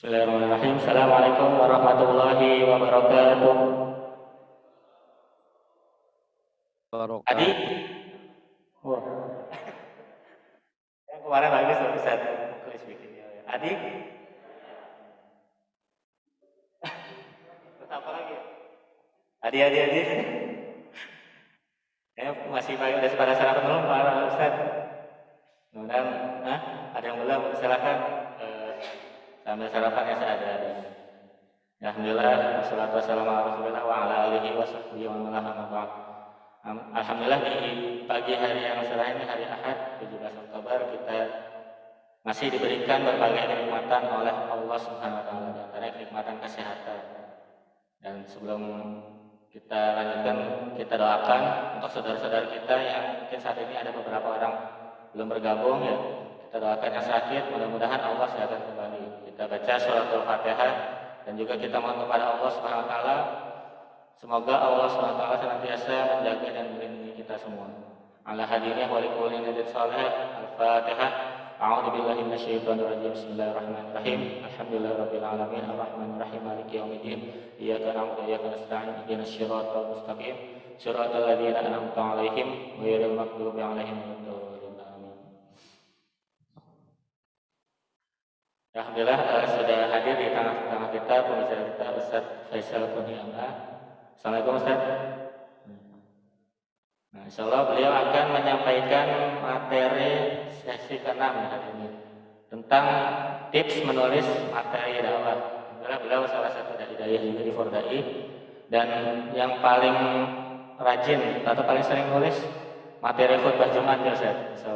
Bismillahirrahmanirrahim. Assalamualaikum warahmatullahi wabarakatuh. Adi, wah, yang kemarin bagus tuh Ustaz. Kuis bikinnya. Adi, apa lagi? Adi. Ya, masih baik udah pada sarapan belum Pak Ustaz? Mudah-mudahan, ada yang belum? Silakan sambil sarapan ya saya ada. Alhamdulillah, wassalatu wassalamu ala Rasulillah wa ala alihi wa sahbihi wa man wala. Alhamdulillah di pagi hari yang cerah ini, hari Ahad 17 Oktober, kita masih diberikan berbagai kenikmatan oleh Allah Subhanahu wa taala, antara kenikmatan kesehatan. Dan sebelum kita lanjutkan, kita doakan untuk saudara-saudara kita yang mungkin saat ini ada beberapa orang belum bergabung ya. Kita doakan yang sakit, mudah-mudahan Allah sehatkan kembali. Kita baca suratul Fatihah dan juga kita mohon kepada Allah Subhanahu wa taala semoga Allah Subhanahu wa taala senantiasa menjaga dan melindungi kita semua. Ala hadirin wa likulli nadid salih. Al-Fatihah. A'udzu billahi minasyaitonir rajim. Bismillahirrahmanirrahim. Alhamdulillahirabbil alamin arrahmanir rahim maliki yaumiddin. Iyyaka na'budu wa iyyaka nasta'in. Ihdinas siratal mustaqim. Siratal ladzina an'amta 'alaihim ghairil maghdubi 'alaihim waladdallin. Amin. Alhamdulillah sudah hadir di tengah-tengah kita pembicara kita Ustaz Faisal Kurniawan. Assalamualaikum Ustaz. Nah, insyaallah beliau akan menyampaikan materi sesi ke-6 hari ini tentang tips menulis materi dakwah. Alhamdulillah beliau salah satu dai juga di Fordai dan yang paling rajin atau paling sering nulis materi khutbah Jumat ya Ustaz.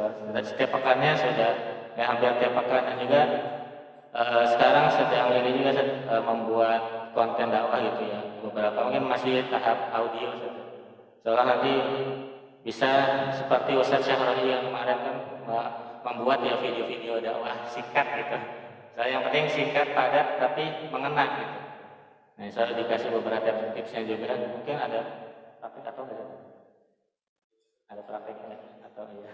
Setiap pekannya sudah hampir tiap pekan, dan juga sekarang sedang ini juga membuat konten dakwah gitu ya. Beberapa mungkin masih tahap audio saja. Soalnya nanti bisa seperti Ustaz Syahroni yang kemarin kan membuat ya video-video dakwah singkat gitu. Soalnya yang penting singkat, padat, tapi mengena gitu. Nah, saya dikasih beberapa tipsnya juga. Mungkin ada praktik atau enggak? Ada praktiknya atau iya?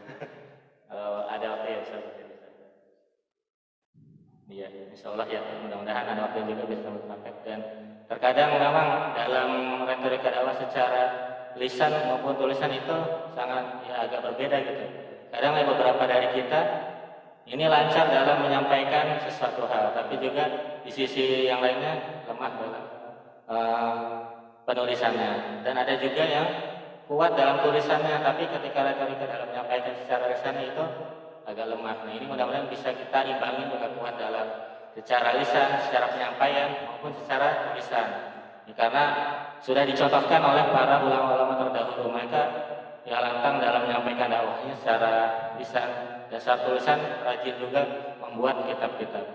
Kalau ada waktu ya bisa. Iya, insyaallah ya, mudah-mudahan ada waktu juga bisa mempraktekkan. Terkadang memang dalam retorika dakwah secara lisan maupun tulisan itu sangat ya agak berbeda gitu. Kadang beberapa dari kita ini lancar dalam menyampaikan sesuatu hal, tapi juga di sisi yang lainnya lemah dalam penulisannya. Dan ada juga yang kuat dalam tulisannya, tapi ketika retorika dalam menyampaikan secara lisan itu agak lemah. Nah, ini mudah-mudahan bisa kita imbangi juga kuat dalam secara lisan, secara penyampaian maupun secara tulisan. Ya, karena sudah dicontohkan oleh para ulama-ulama terdahulu, mereka ya lantang dalam menyampaikan dakwahnya secara lisan dan secara tulisan, rajin juga membuat kitab-kitab.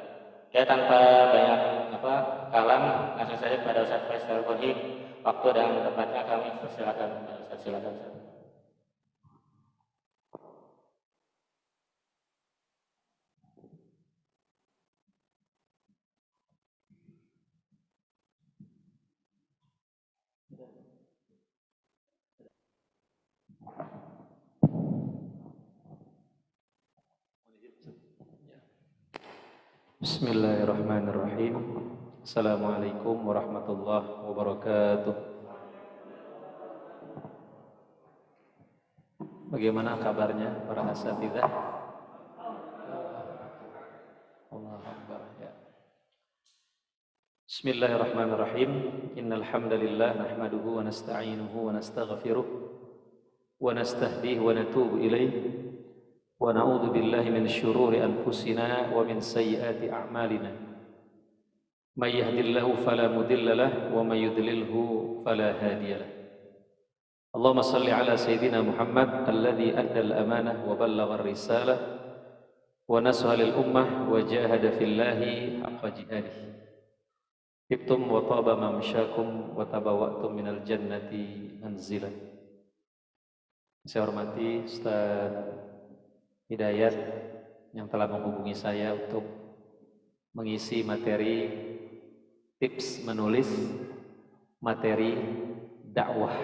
Ya, tanpa banyak kalam, langsung saja pada Ustaz Faisal Kurniawan. Waktu dan tempatnya kami persilakan. Ustaz, silakan. Bismillahirrahmanirrahim. Assalamualaikum warahmatullahi wabarakatuh. Bagaimana kabarnya para asatidzah? Allahu Akbar ya. Bismillahirrahmanirrahim. Innal hamdalillah nahmaduhu wa nasta'inuhu wa nastaghfiruh wa nastahdihi wa natubu ilaihi. Wa na'udzu billahi min syururi anfusina wa min sayyiati a'malina. May yahdihillahu fala mudilla lahu wa may yudlilhu fala hadiya lahu. Allahumma shalli ala sayyidina Muhammad alladzi adda al-amanah wa ballagha ar-risalah wa nasaha lil ummah wa jahada fillahi haqqa jihadihi. Tibtum wa taba mamsyakum wa tabawwa'tum minal jannati manzilan. Saya hormati Ustaz Hidayat yang telah menghubungi saya untuk mengisi materi tips menulis materi dakwah.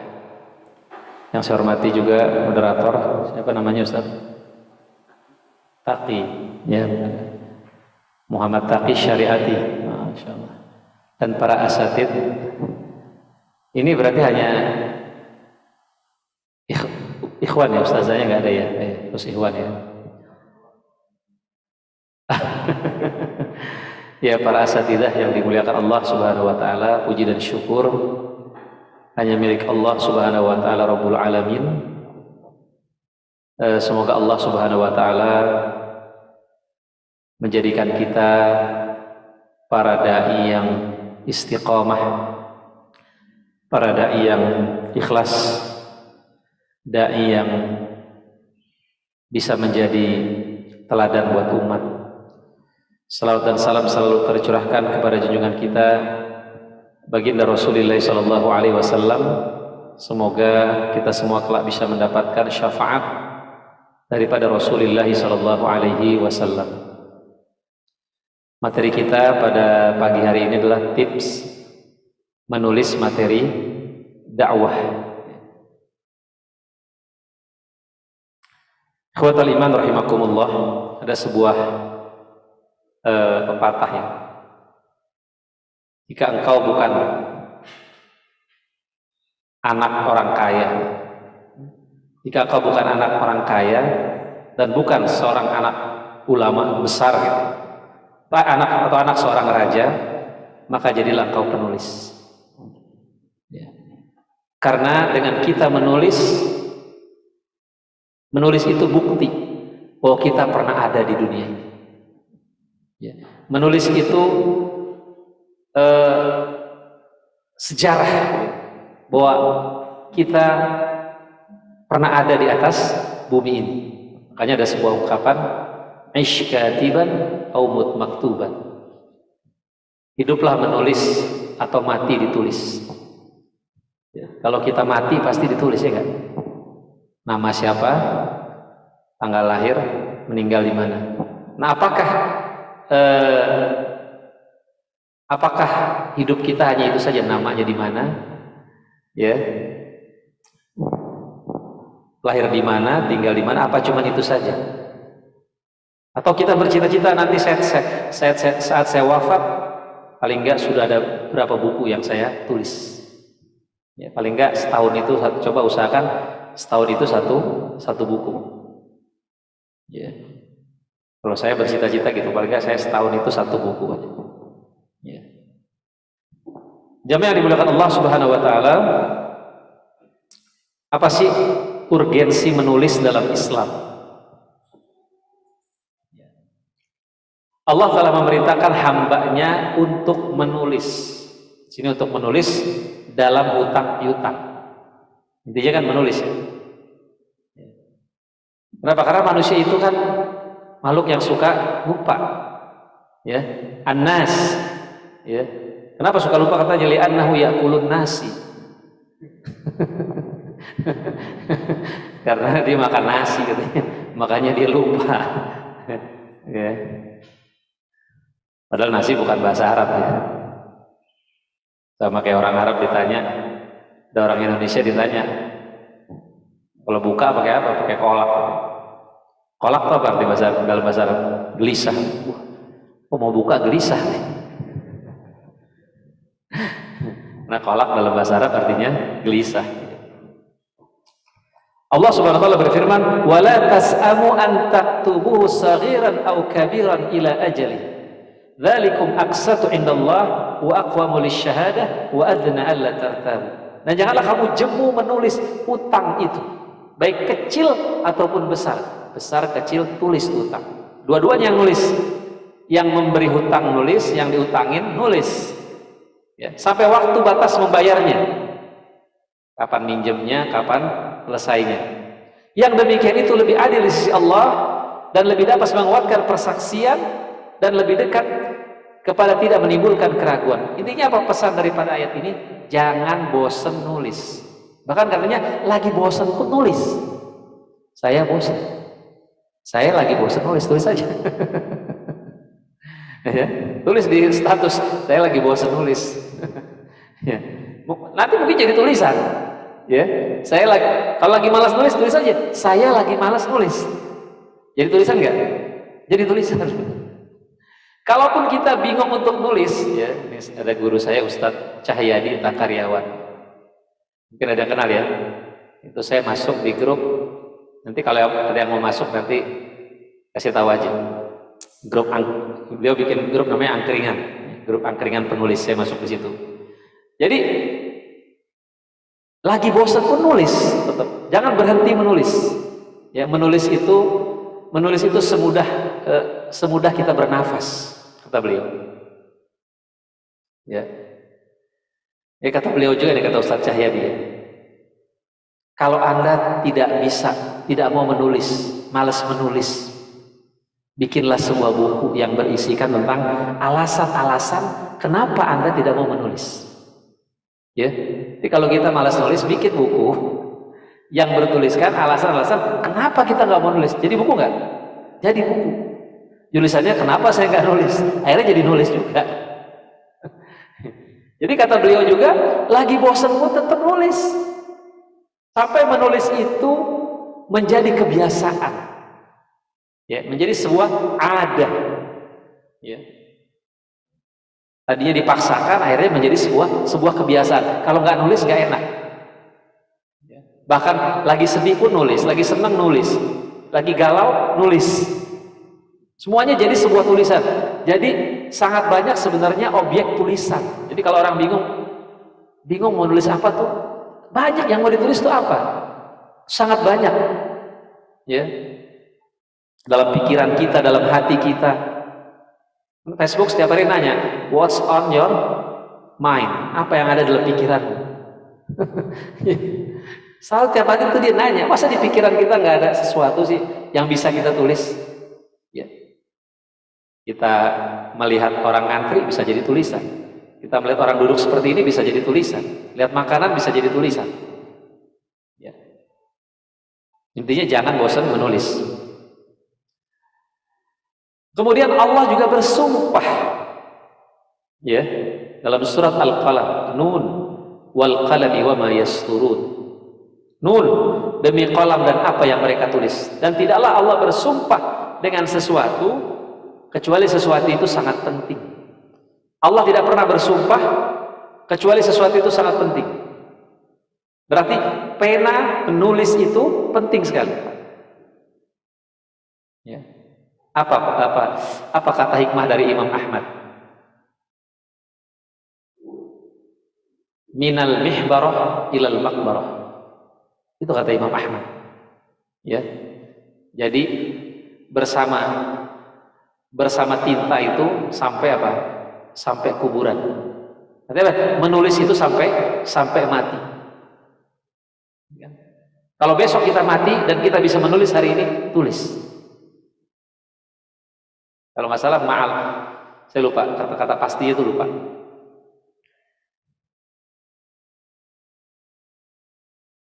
Yang saya hormati juga moderator, siapa namanya Ustaz? Taqi, ya, Muhammad Taqi Syariati. Masya Allah. Dan para asatid ini berarti hanya ikhwan ya, ustazahnya nggak ada ya, terus ikhwan ya. Ya, para asatidah yang dimuliakan Allah Subhanahu wa taala, puji dan syukur hanya milik Allah Subhanahu wa taala Rabbul Alamin. Semoga Allah Subhanahu wa taala menjadikan kita para dai yang istiqamah, para dai yang ikhlas, dai yang bisa menjadi teladan buat umat. Salawat dan salam selalu tercurahkan kepada junjungan kita baginda Rasulullah sallallahu alaihi wasallam. Semoga kita semua kelak bisa mendapatkan syafaat daripada Rasulullah sallallahu alaihi wasallam. Materi kita pada pagi hari ini adalah tips menulis materi dakwah. Ikhwatal iman rahimakumullah, ada sebuah pepatah ya. Jika engkau bukan anak orang kaya, jika engkau bukan anak orang kaya dan bukan seorang anak ulama besar gitu, atau anak seorang raja, maka jadilah engkau penulis ya. Karena dengan kita menulis itu bukti bahwa kita pernah ada di dunia ini ya. Menulis itu sejarah bahwa kita pernah ada di atas bumi ini. Makanya ada sebuah ungkapan, "Ish katiban au mut maktuban." Hiduplah menulis atau mati ditulis ya. Kalau kita mati pasti ditulis ya kan? Nama siapa, tanggal lahir, meninggal di mana. Nah, apakah hidup kita hanya itu saja, namanya di mana, ya, lahir di mana, tinggal di mana, apa cuma itu saja? Atau kita bercita-cita nanti saat saya wafat, paling enggak sudah ada berapa buku yang saya tulis? Ya, paling enggak setahun itu coba usahakan setahun itu satu buku. Ya. Kalau saya bercita-cita gitu, paling enggak saya setahun itu satu buku aja. Ya. Jamaah yang dimuliakan Allah Subhanahu wa taala, apa sih urgensi menulis dalam Islam? Allah telah memerintahkan hambanya untuk menulis. Sini untuk menulis dalam hutang piutang. Intinya kan menulis ya. Kenapa? Karena manusia itu kan makhluk yang suka lupa. Ya, An-nas. Ya. Kenapa suka lupa? Katanya li'annahu ya'kulun nasi. Karena dia makan nasi katanya. Makanya dia lupa. Ya. Padahal nasi bukan bahasa Arab ya. Sama kayak orang Arab ditanya, ada orang Indonesia ditanya, kalau buka pakai apa? Pakai kolak. Kolak apa arti dalam bahasa Arab? Gelisah. Oh, mau buka gelisah nih. Nah, kolak dalam bahasa Arab artinya gelisah. Allah Subhanahu wa taala berfirman, "Wala tas'amu an taktubuhu saghiran aw kabiran ila ajali. Dzalikum aqsatu indallah wa aqwamu lisyahadah wa adna alla tartabu." Dan janganlah kamu jemu menulis utang itu, baik kecil ataupun besar. Besar kecil tulis utang. Dua-duanya yang nulis. Yang memberi hutang nulis, yang diutangin nulis. Ya, sampai waktu batas membayarnya. Kapan minjemnya, kapan selesainya. Yang demikian itu lebih adil di sisi Allah dan lebih dapat menguatkan persaksian dan lebih dekat kepada tidak menimbulkan keraguan. Intinya apa pesan daripada ayat ini? Jangan bosan nulis. Bahkan katanya lagi bosan pun nulis. Saya bosan. Saya lagi bosan nulis, tulis saja. Ya, tulis di status, saya lagi bosan nulis. Ya. Nanti mungkin jadi tulisan. Ya, saya lagi, kalau lagi malas nulis, tulis saja. Saya lagi malas nulis. Jadi tulisan nggak? Jadi tulisan. Kalaupun kita bingung untuk nulis, ya, ini ada guru saya Ustadz Cahyadi Takaryawan. Mungkin ada yang kenal ya. Itu saya masuk di grup. Nanti kalau ada yang mau masuk nanti kasih tahu aja. Beliau bikin grup namanya Angkringan. Grup Angkringan penulis, saya masuk di situ. Jadi lagi bosan pun nulis, tetap. Jangan berhenti menulis. Ya, menulis itu semudah kita bernafas, kata beliau. Ya. Ya kata beliau juga, kata Ustadz Cahyadi. Ya. Kalau Anda tidak mau menulis, malas menulis, bikinlah sebuah buku yang berisikan tentang alasan-alasan kenapa Anda tidak mau menulis. Ya, jadi kalau kita malas nulis, bikin buku yang bertuliskan alasan-alasan kenapa kita nggak mau nulis. Jadi buku nggak? Jadi buku. Tulisannya kenapa saya nggak nulis? Akhirnya jadi nulis juga. Jadi kata beliau juga, lagi bosan pun tetap nulis. Sampai menulis itu menjadi kebiasaan. Ya, menjadi sebuah adat. Ya. Tadinya dipaksakan, akhirnya menjadi sebuah kebiasaan. Kalau nggak nulis nggak enak. Ya. Bahkan lagi sedih pun nulis, lagi senang nulis, lagi galau nulis. Semuanya jadi sebuah tulisan. Jadi sangat banyak sebenarnya objek tulisan. Jadi kalau orang bingung mau nulis apa tuh, banyak yang mau ditulis tuh apa? Sangat banyak. Ya. Dalam pikiran kita, dalam hati kita. Facebook setiap hari nanya, what's on your mind? Apa yang ada dalam pikiranmu? Selalu tiap hari itu dia nanya, masa di pikiran kita nggak ada sesuatu sih yang bisa kita tulis? Ya. Kita melihat orang ngantri bisa jadi tulisan. Kita melihat orang duduk seperti ini bisa jadi tulisan. Lihat makanan bisa jadi tulisan. Ya. Intinya jangan bosan menulis. Kemudian Allah juga bersumpah, ya, dalam surat Al-Qalam, Nun wal qalami wa ma yasturun. Nun, demi qalam dan apa yang mereka tulis. Dan tidaklah Allah bersumpah dengan sesuatu kecuali sesuatu itu sangat penting. Allah tidak pernah bersumpah kecuali sesuatu itu sangat penting. Berarti pena menulis itu penting sekali. Ya. Apa kata hikmah dari Imam Ahmad? Minal mihbarah ilal maqbarah. Itu kata Imam Ahmad. Ya. Jadi bersama tinta itu sampai apa? Sampai kuburan. Artinya menulis itu sampai mati. Ya. Kalau besok kita mati dan kita bisa menulis hari ini, tulis. Kalau nggak salah ma'al, saya lupa kata-kata pastinya itu lupa.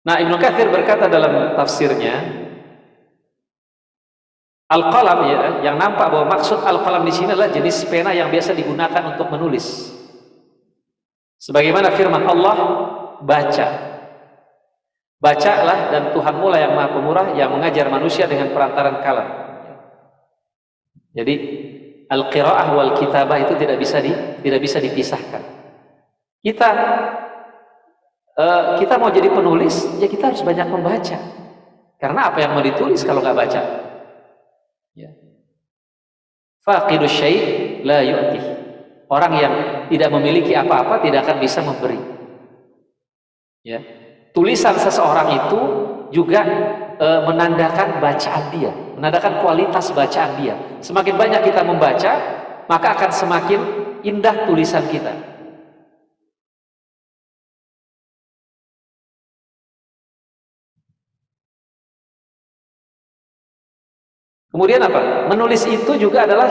Nah, Ibnu Katsir berkata dalam tafsirnya, al-qalam, ya, yang nampak bahwa maksud al-qalam di sini adalah jenis pena yang biasa digunakan untuk menulis. Sebagaimana firman Allah, bacalah dan Tuhanmu lah yang Maha Pemurah yang mengajar manusia dengan perantaran kalam. Jadi al-qiraah wal kitabah itu tidak bisa dipisahkan. Kita mau jadi penulis, ya kita harus banyak membaca. Karena apa yang mau ditulis kalau nggak baca? Ya. Faqidu syai' la yu'ti. Orang yang tidak memiliki apa-apa tidak akan bisa memberi. Ya. Tulisan seseorang itu juga menandakan bacaan dia, menandakan kualitas bacaan dia. Semakin banyak kita membaca, maka akan semakin indah tulisan kita. Kemudian apa? Menulis itu juga adalah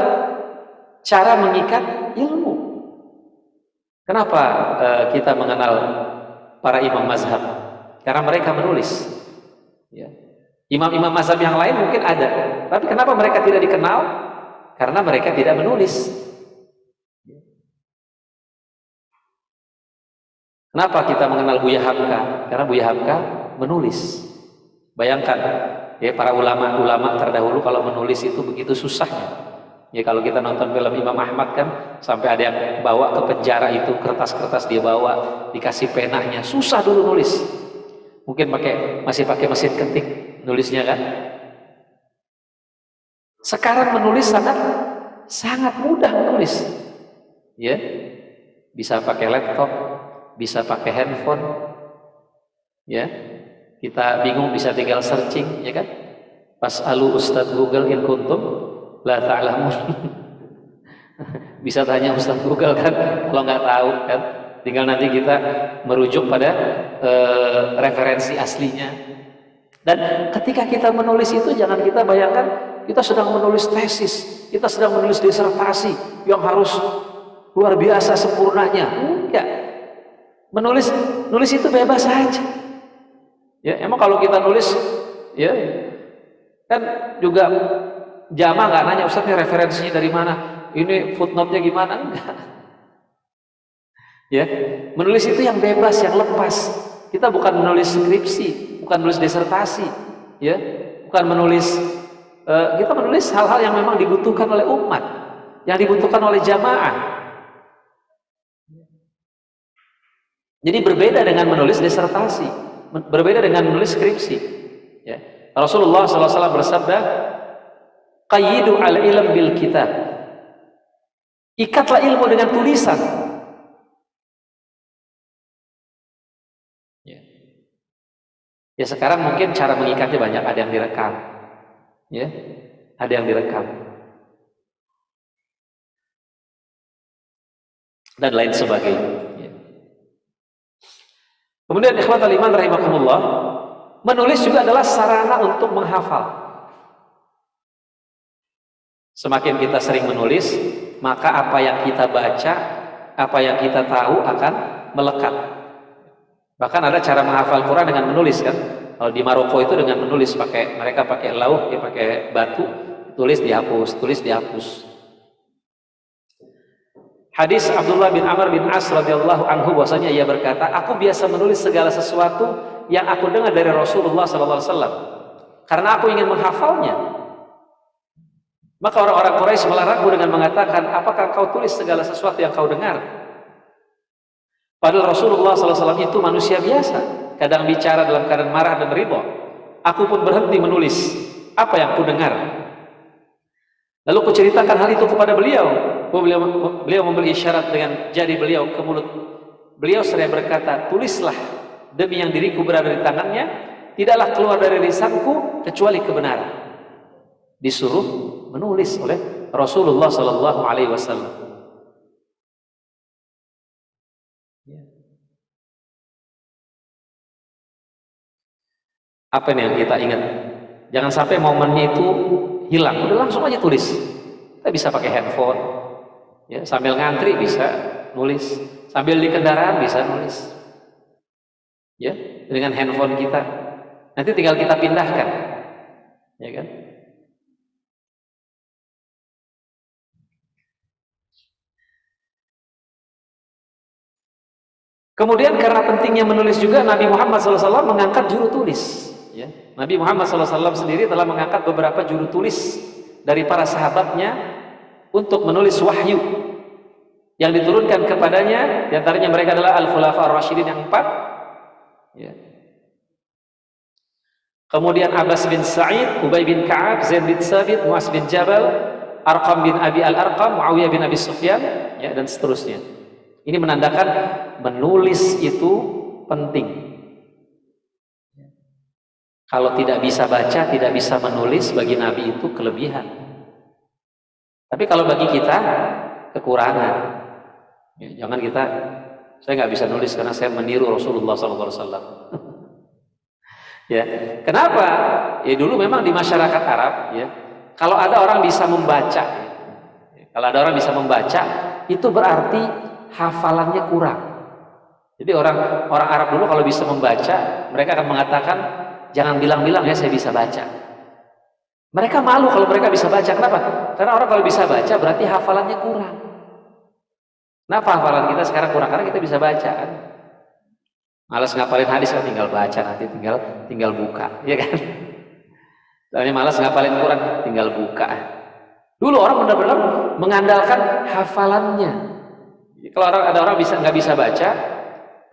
cara mengikat ilmu. Kenapa kita mengenal para imam mazhab? Karena mereka menulis. Ya. Imam-imam mazhab yang lain mungkin ada, tapi kenapa mereka tidak dikenal? Karena mereka tidak menulis. Kenapa kita mengenal Buya Hamka? Karena Buya Hamka menulis. Bayangkan, ya, para ulama terdahulu kalau menulis itu begitu susahnya. Ya kalau kita nonton film Imam Ahmad kan sampai ada yang bawa ke penjara itu kertas-kertas dia bawa, dikasih penanya, susah dulu nulis. Mungkin masih pakai mesin ketik nulisnya kan. Sekarang menulis sangat mudah menulis. Ya. Bisa pakai laptop, bisa pakai handphone. Ya. Kita bingung bisa tinggal searching, ya kan? Pas'alu Ustadz Google in kuntum la ta'lamun. Bisa tanya Ustadz Google kan kalau nggak tahu kan. Tinggal nanti kita merujuk pada referensi aslinya. Dan ketika kita menulis itu jangan kita bayangkan kita sedang menulis tesis, kita sedang menulis disertasi yang harus luar biasa sempurnanya. Enggak. Nulis itu bebas saja. Ya, emang kalau kita nulis ya kan juga jamaah nggak nanya Ustaznya referensinya dari mana, ini footnote-nya gimana, enggak. Ya, menulis itu yang bebas, yang lepas. Kita bukan menulis skripsi, bukan menulis disertasi, ya, bukan menulis. Kita menulis hal-hal yang memang dibutuhkan oleh umat, yang dibutuhkan oleh jamaah. Jadi berbeda dengan menulis disertasi, berbeda dengan menulis skripsi. Ya. Rasulullah SAW bersabda, "Qayyidu al-ilm bil kitab." Ikatlah ilmu dengan tulisan. Ya sekarang mungkin cara mengikatnya banyak, ada yang direkam, ya, ada yang direkam, dan lain sebagainya. Ya. Kemudian ikhwatal iman rahimakumullah, menulis juga adalah sarana untuk menghafal. Semakin kita sering menulis, maka apa yang kita baca, apa yang kita tahu akan melekat. Bahkan ada cara menghafal Quran dengan menulis kan. Kalau di Maroko itu dengan menulis, mereka pakai lauh, pakai batu, tulis dihapus, tulis dihapus. Hadis Abdullah bin Amr bin As radhiyallahu anhu bahwasanya ia berkata, aku biasa menulis segala sesuatu yang aku dengar dari Rasulullah sallallahu alaihi wasallam karena aku ingin menghafalnya. Maka orang-orang Quraisy melarangku dengan mengatakan, apakah kau tulis segala sesuatu yang kau dengar? Padahal Rasulullah SAW itu manusia biasa, kadang bicara dalam keadaan marah dan ridha. Aku pun berhenti menulis apa yang ku dengar. Lalu ku ceritakan hal itu kepada beliau. Beliau memberi isyarat dengan jari beliau ke mulut beliau seraya berkata, tulislah, demi yang diriku berada di tangannya, tidaklah keluar dari lisanku kecuali kebenaran. Disuruh menulis oleh Rasulullah SAW. Apa nih yang kita ingat? Jangan sampai momennya itu hilang. Udah langsung aja tulis. Kita bisa pakai handphone, ya, sambil ngantri bisa nulis, sambil di kendaraan bisa nulis, ya, dengan handphone kita. Nanti tinggal kita pindahkan, ya kan? Kemudian karena pentingnya menulis juga, Nabi Muhammad SAW mengangkat juru tulis. Ya. Nabi Muhammad SAW sendiri telah mengangkat beberapa juru tulis dari para sahabatnya untuk menulis wahyu yang diturunkan kepadanya. Di antaranya mereka adalah Al-Khulafa Ar-Rasyidin yang 4. Ya. Kemudian Abbas bin Sa'id, Ubay bin Ka'ab, Zaid bin Sabit, Mu'az bin Jabal, Arqam bin Abi Al-Arqam, Muawiyah bin Abi Sufyan, ya, dan seterusnya. Ini menandakan menulis itu penting. Kalau tidak bisa baca, tidak bisa menulis, bagi Nabi itu kelebihan. Tapi kalau bagi kita, kekurangan. Ya, jangan saya nggak bisa nulis karena saya meniru Rasulullah SAW. Ya, kenapa? Ya dulu memang di masyarakat Arab, ya, kalau ada orang bisa membaca, kalau ada orang bisa membaca, itu berarti hafalannya kurang. Jadi orang Arab dulu kalau bisa membaca, mereka akan mengatakan, jangan bilang-bilang ya saya bisa baca. Mereka malu kalau mereka bisa baca. Kenapa? Karena orang kalau bisa baca berarti hafalannya kurang. Kenapa hafalan kita sekarang kurang? Karena kita bisa baca kan. Malas ngapalin hadis kan, tinggal baca, nanti tinggal buka, ya kan? Soalnya malas ngapalin Quran, tinggal buka. Dulu orang benar-benar mengandalkan hafalannya. Kalau ada orang nggak bisa baca,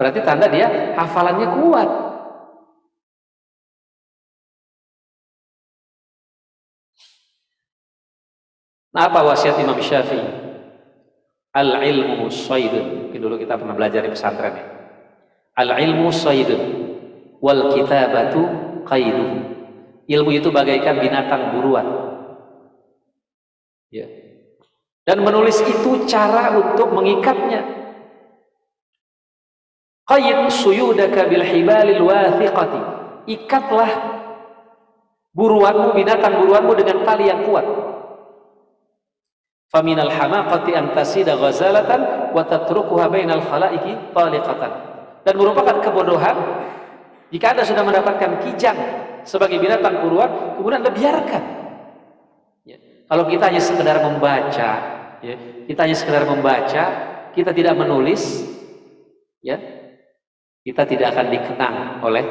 berarti tanda dia hafalannya kuat. Nah, apa wasiat Imam Syafi'i? Al-ilmu saydun. Mungkin dulu kita pernah belajar di pesantren ya. Al-ilmu saydun wal kitabatu qaiduh. Ilmu itu bagaikan binatang buruan. Ya. Dan menulis itu cara untuk mengikatnya. Qaid suyudaka bil hibalil wathiqati. Ikatlah buruanmu, binatang buruanmu dengan tali yang kuat. Faminal hamaqati an tasida ghazalatan wa tatrukuha bainal khalaiqi taliqatan. Dan merupakan kebodohan jika Anda sudah mendapatkan kijang sebagai binatang buruan, kemudian Anda biarkan. Ya. Kalau kita hanya sekedar membaca, ya, kita tidak menulis, ya, kita tidak akan dikenang oleh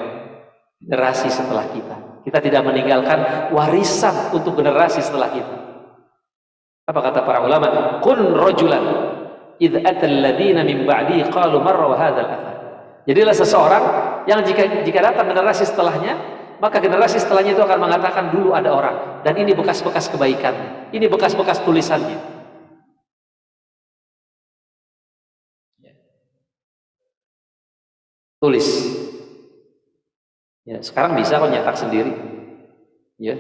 generasi setelah kita. Kita tidak meninggalkan warisan untuk generasi setelah kita. Apa kata para ulama? Kun rajulan idh atal ladina min ba'di qalu marra wa hadzal athar. Jadilah seseorang yang jika datang generasi setelahnya, maka generasi setelahnya itu akan mengatakan dulu ada orang dan ini bekas-bekas kebaikannya, ini bekas-bekas tulisannya. Tulis. Ya, sekarang bisa kok nyetak sendiri. Ya.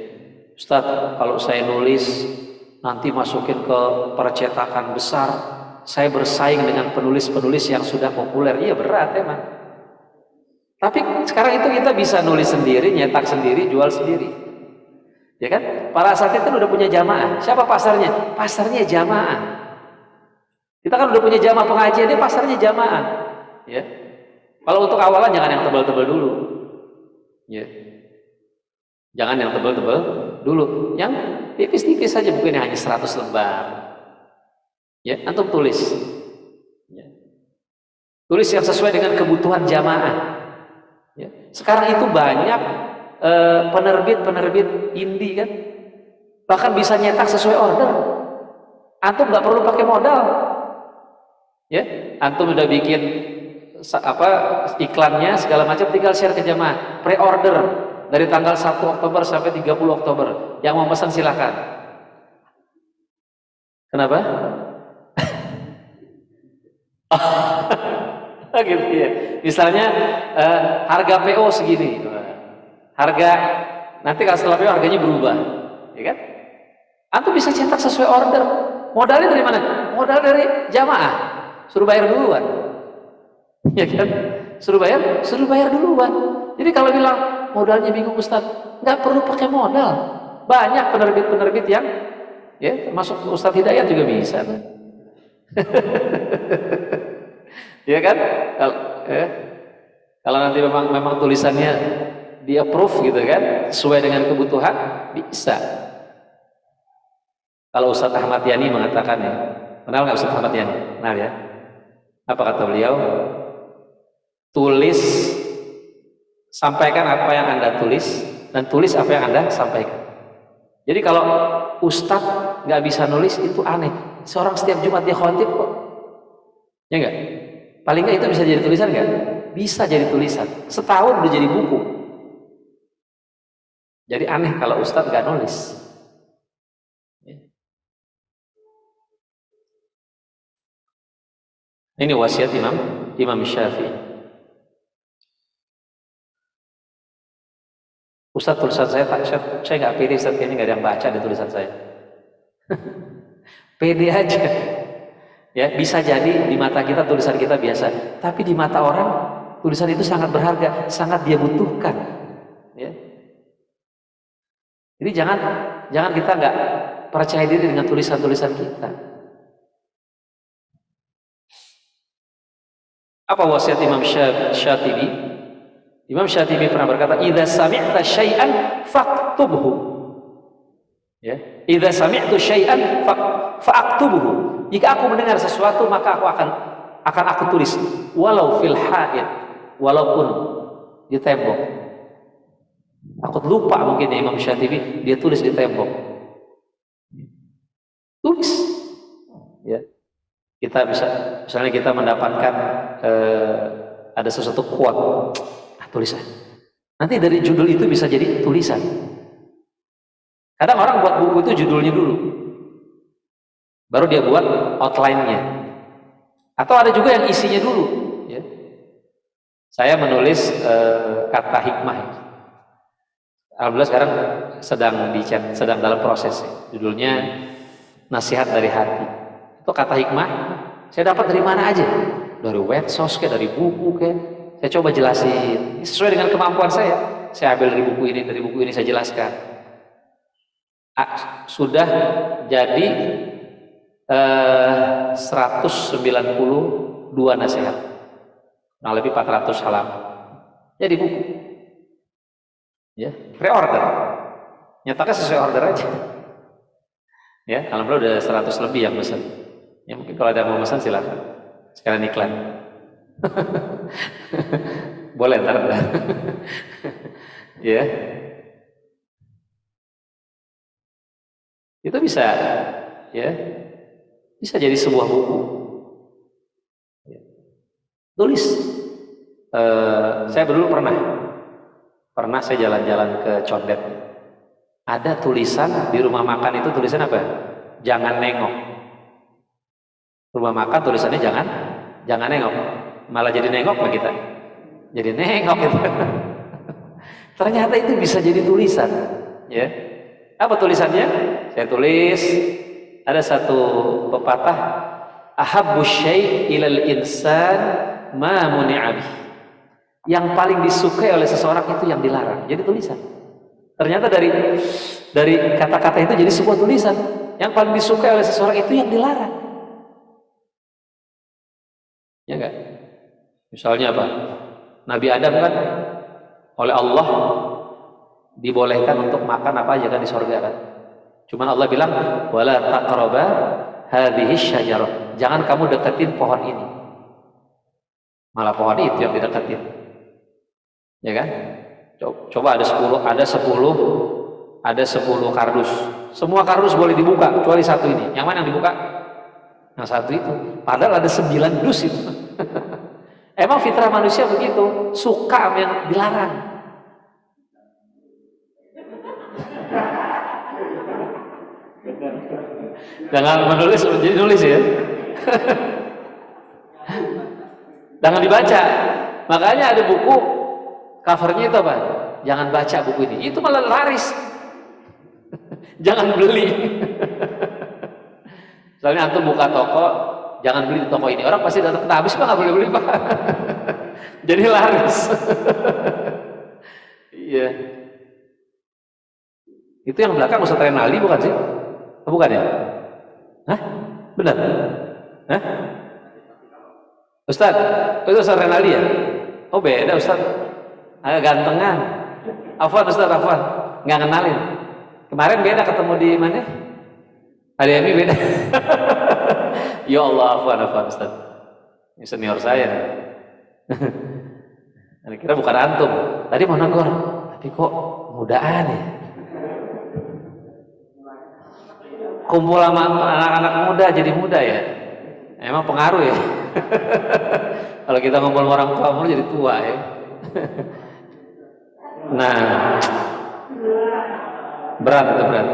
Ustaz, kalau saya nulis nanti masukin ke percetakan besar, saya bersaing dengan penulis-penulis yang sudah populer. Iya, berat emang. Tapi sekarang itu kita bisa nulis sendiri, nyetak sendiri, jual sendiri. Ya kan? Para asatidz kan udah punya jamaah. Siapa pasarnya? Pasarnya jamaah. Kita kan udah punya jamaah pengajian, dia pasarnya jamaah. Ya. Kalau untuk awalan jangan yang tebal-tebal dulu. Ya. Jangan yang tebal-tebal dulu. Yang tipis-tipis saja, mungkin hanya 100 lembar. Ya, antum tulis. Ya. Tulis yang sesuai dengan kebutuhan jamaah. Ya. Sekarang itu banyak penerbit indie kan, bahkan bisa nyetak sesuai order. Antum nggak perlu pakai modal. Ya, antum udah bikin iklannya segala macam, tinggal share ke jamaah, pre-order dari tanggal 1 Oktober sampai 30 Oktober. Yang mau pesan silakan. Kenapa? Gitu ya. Misalnya harga PO segini, harga nanti kalau setelah PO harganya berubah, ya kan? Antum bisa cetak sesuai order. Modalnya dari mana? Modal dari jamaah. Suruh bayar duluan, ya kan? Suruh bayar duluan. Jadi kalau bilang modalnya bingung Ustaz, nggak perlu pakai modal. Banyak penerbit-penerbit yang, ya, termasuk Ustaz Hidayat juga bisa. Ya kan? Kalau nanti memang tulisannya di approve gitu kan, sesuai dengan kebutuhan, bisa. Kalau Ustaz Ahmad Yani mengatakan, ya, kenal nggak Ustaz Ahmad Yani? Kenal ya? Apa kata beliau? Tulis, sampaikan apa yang Anda tulis, dan tulis apa yang Anda sampaikan. Jadi kalau Ustadz nggak bisa nulis, itu aneh. Seorang setiap Jumat dia khotib kok, ya nggak? Paling nggak itu bisa jadi tulisan nggak? Bisa jadi tulisan. Setahun udah jadi buku. Jadi aneh kalau Ustadz nggak nulis. Ini wasiat Imam Syafi'i. Ustadz, tulisan saya nggak pede, Ustadz, kayaknya nggak ada yang baca di tulisan saya. Pede aja. Ya, bisa jadi di mata kita tulisan kita biasa, tapi di mata orang tulisan itu sangat berharga, sangat dia butuhkan. Ya. Jadi jangan kita nggak percaya diri dengan tulisan-tulisan kita. Apa wasiat Imam Syatibi? Imam Syatibi pernah berkata, "Idza sami'ta syai'an faktubhu." Ya, "Idza sami'tu syai'an fa'aktubhu." Jika aku mendengar sesuatu, maka aku tulis, walau fil haid, walaupun di tembok. Aku lupa mungkin ya Imam Syatibi, dia tulis di tembok. tulis. Ya. Kita misalnya kita mendapatkan ada sesuatu quote, tulisan. Nanti dari judul itu bisa jadi tulisan. Kadang orang buat buku itu judulnya dulu, baru dia buat outline-nya. Atau ada juga yang isinya dulu. Ya. Saya menulis kata hikmah. Alhamdulillah sekarang sedang dalam proses. Judulnya Nasihat dari Hati. Itu kata hikmah. Saya dapat dari mana aja? Dari medsos, dari buku, saya coba jelasin sesuai dengan kemampuan saya. Saya ambil dari buku ini saya jelaskan. Sudah jadi 192 nasihat, lebih 400 halaman. Jadi buku, ya, pre-order, nyatakan sesuai order aja. Ya, alhamdulillah udah 100 lebih yang pesan. Ya mungkin kalau ada yang mau pesan silakan. Sekalian iklan. Boleh ntar. Ya. Itu bisa, ya, bisa jadi sebuah buku. Tulis. Saya dulu pernah saya jalan-jalan ke Condet. Ada tulisan di rumah makan itu, tulisan apa? Jangan nengok. Rumah makan tulisannya jangan nengok. Malah jadi nengok lah kita. Jadi nengok itu. Ternyata itu bisa jadi tulisan, ya. Apa tulisannya? Saya tulis, ada satu pepatah, ahabbu syai' ilal insan ma muni'a bih. Yang paling disukai oleh seseorang itu yang dilarang. Jadi tulisan. Ternyata dari kata-kata itu jadi sebuah tulisan. Yang paling disukai oleh seseorang itu yang dilarang. Ya enggak? Misalnya apa? Nabi Adam kan oleh Allah dibolehkan untuk makan apa aja kan di surga kan. Cuman Allah bilang wala taqraba hadhihi syajarah. Jangan kamu deketin pohon ini. Malah pohon itu yang dideketin. Ya kan? Coba ada 10 kardus. Semua kardus boleh dibuka kecuali satu ini. Yang mana yang dibuka? Yang satu itu. Padahal ada 9 dus itu. Emang fitrah manusia begitu, suka yang dilarang. Jangan menulis menjadi nulis ya. Jangan dibaca. Makanya ada buku covernya itu apa? Jangan baca buku ini. Itu malah laris. Jangan beli. Soalnya antum buka toko, jangan beli di toko ini. Orang pasti datang, habis Pak, nggak boleh beli Pak. Jadi laris. Iya. Itu yang belakang Ustaz Renaldi bukan sih? Bukan ya? Hah? Benar? Hah? Ustaz? Itu Ustaz Renaldi ya? Oh beda Ustaz. Agak gantengan. Afwan Ustaz, Afwan. Nggak kenalin. Kemarin beda ketemu di mana? Hari ini beda. Ya Allah, Afwan Ustaz. Ini senior saya. Kira bukan antum. Tadi mau negor, tapi kok mudaan ya? Kumpul sama anak-anak muda jadi muda ya? Emang pengaruh ya? Kalau kita ngumpul sama orang tua muda jadi tua ya? Nah, berat itu berat.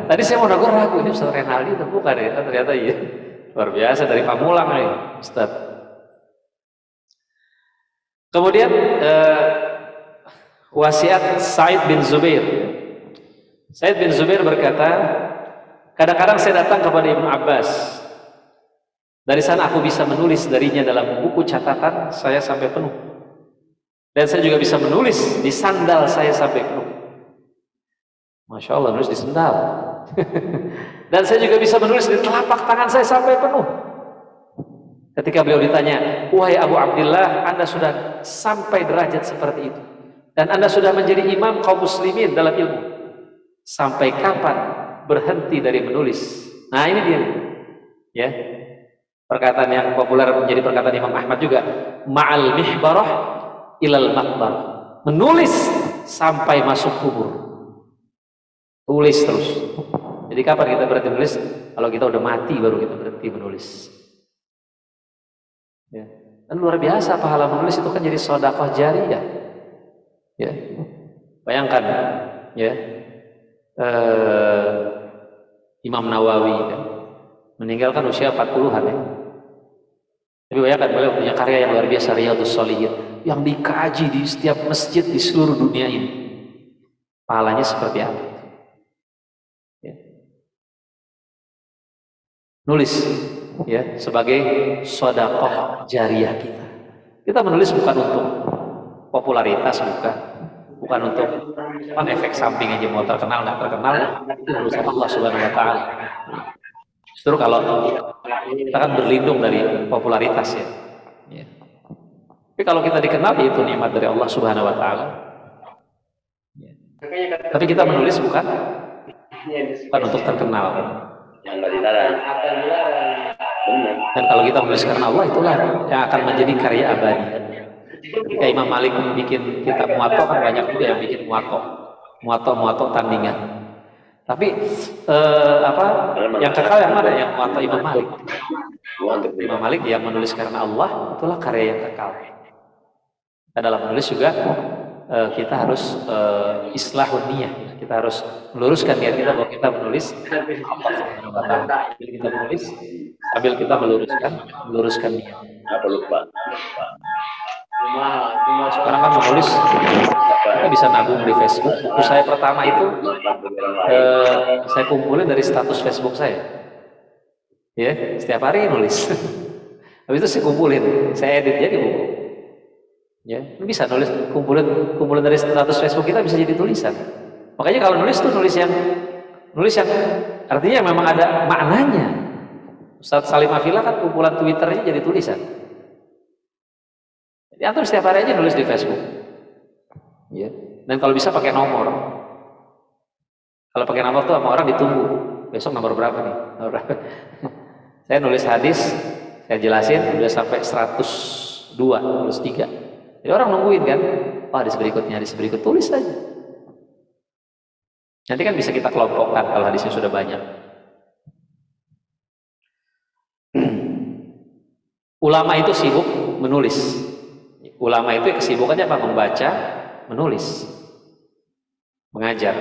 Tadi saya mau ragu ini Ustaz Renaldi atau bukan ya? Ternyata iya. Luar biasa dari Pamulang nih, Ustaz. Kemudian wasiat Sa'id bin Zubair. Sa'id bin Zubair berkata, kadang-kadang saya datang kepada Ibnu Abbas. Dari sana aku bisa menulis darinya dalam buku catatan saya sampai penuh. Dan saya juga bisa menulis di sandal saya sampai penuh. Masya Allah, nulis di sendal. Dan saya juga bisa menulis di telapak tangan saya sampai penuh. Ketika beliau ditanya, wahai Abu Abdillah, Anda sudah sampai derajat seperti itu. Dan Anda sudah menjadi imam kaum muslimin dalam ilmu. Sampai kapan berhenti dari menulis? Nah ini dia. Ya. Perkataan yang populer menjadi perkataan Imam Ahmad juga. Ma'al mihbarah ilal makbar. Menulis sampai masuk kubur. Tulis terus. Jadi kapan kita berhenti menulis? Kalau kita udah mati baru kita berhenti menulis. Ya. Dan luar biasa pahala menulis itu kan jadi sedekah jariyah. Ya. Bayangkan ya. Imam Nawawi kan, meninggalkan usia 40-an ya. Tapi bayangkan beliau punya karya yang luar biasa, Riyadhus Shalihin, yang dikaji di setiap masjid di seluruh dunia ini. Pahalanya seperti apa? Ya. Nulis ya sebagai sedekah jariyah kita. Kita menulis bukan untuk popularitas, bukan untuk efek samping aja, mau terkenal nggak terkenal itu urusan Allah Subhanahu Wa Taala. Justru kalau kita kan berlindung dari popularitas ya. Ya. Tapi kalau kita dikenal itu nikmat dari Allah Subhanahu Wa Taala. Ya. Tapi kita menulis bukan untuk terkenal. Dan kalau kita menulis karena Allah, itulah yang akan menjadi karya abadi. Ketika Imam Malik bikin kitab Muwatta, kan banyak juga yang bikin Muwatta tandingan. Tapi yang kekal yang mana? Yang Muwatta Imam Malik. Imam Malik yang menulis karena Allah, itulah karya yang kekal. Dan dalam menulis juga kita harus islahun niyah. Kita harus meluruskan niat kita bahwa kita menulis Allah. Jadi kita menulis sambil kita meluruskan niat. Apa lupa? Sekarang kan menulis kita bisa nabung di Facebook. Buku saya pertama itu saya kumpulin dari status Facebook saya. Ya, setiap hari nulis. Habis itu saya kumpulin, saya edit jadi buku. Ya, bisa nulis kumpulin dari status Facebook kita bisa jadi tulisan. Makanya kalau nulis tuh nulis yang artinya memang ada maknanya. Ustaz Salim Afila kan kumpulan Twitternya jadi tulisan. Jadi antum setiap hari aja nulis di Facebook. Ya. Dan kalau bisa pakai nomor. Kalau pakai nomor tuh sama orang ditunggu. Besok nomor berapa nih? Nomor berapa? Saya nulis hadis, saya jelasin udah sampai 102, 103. Jadi orang nungguin kan. Oh, hadis berikut tulis aja. Nanti kan bisa kita kelompokkan kalau hadisnya sudah banyak. Ulama itu sibuk menulis. Ulama itu kesibukannya apa? Membaca, menulis, mengajar.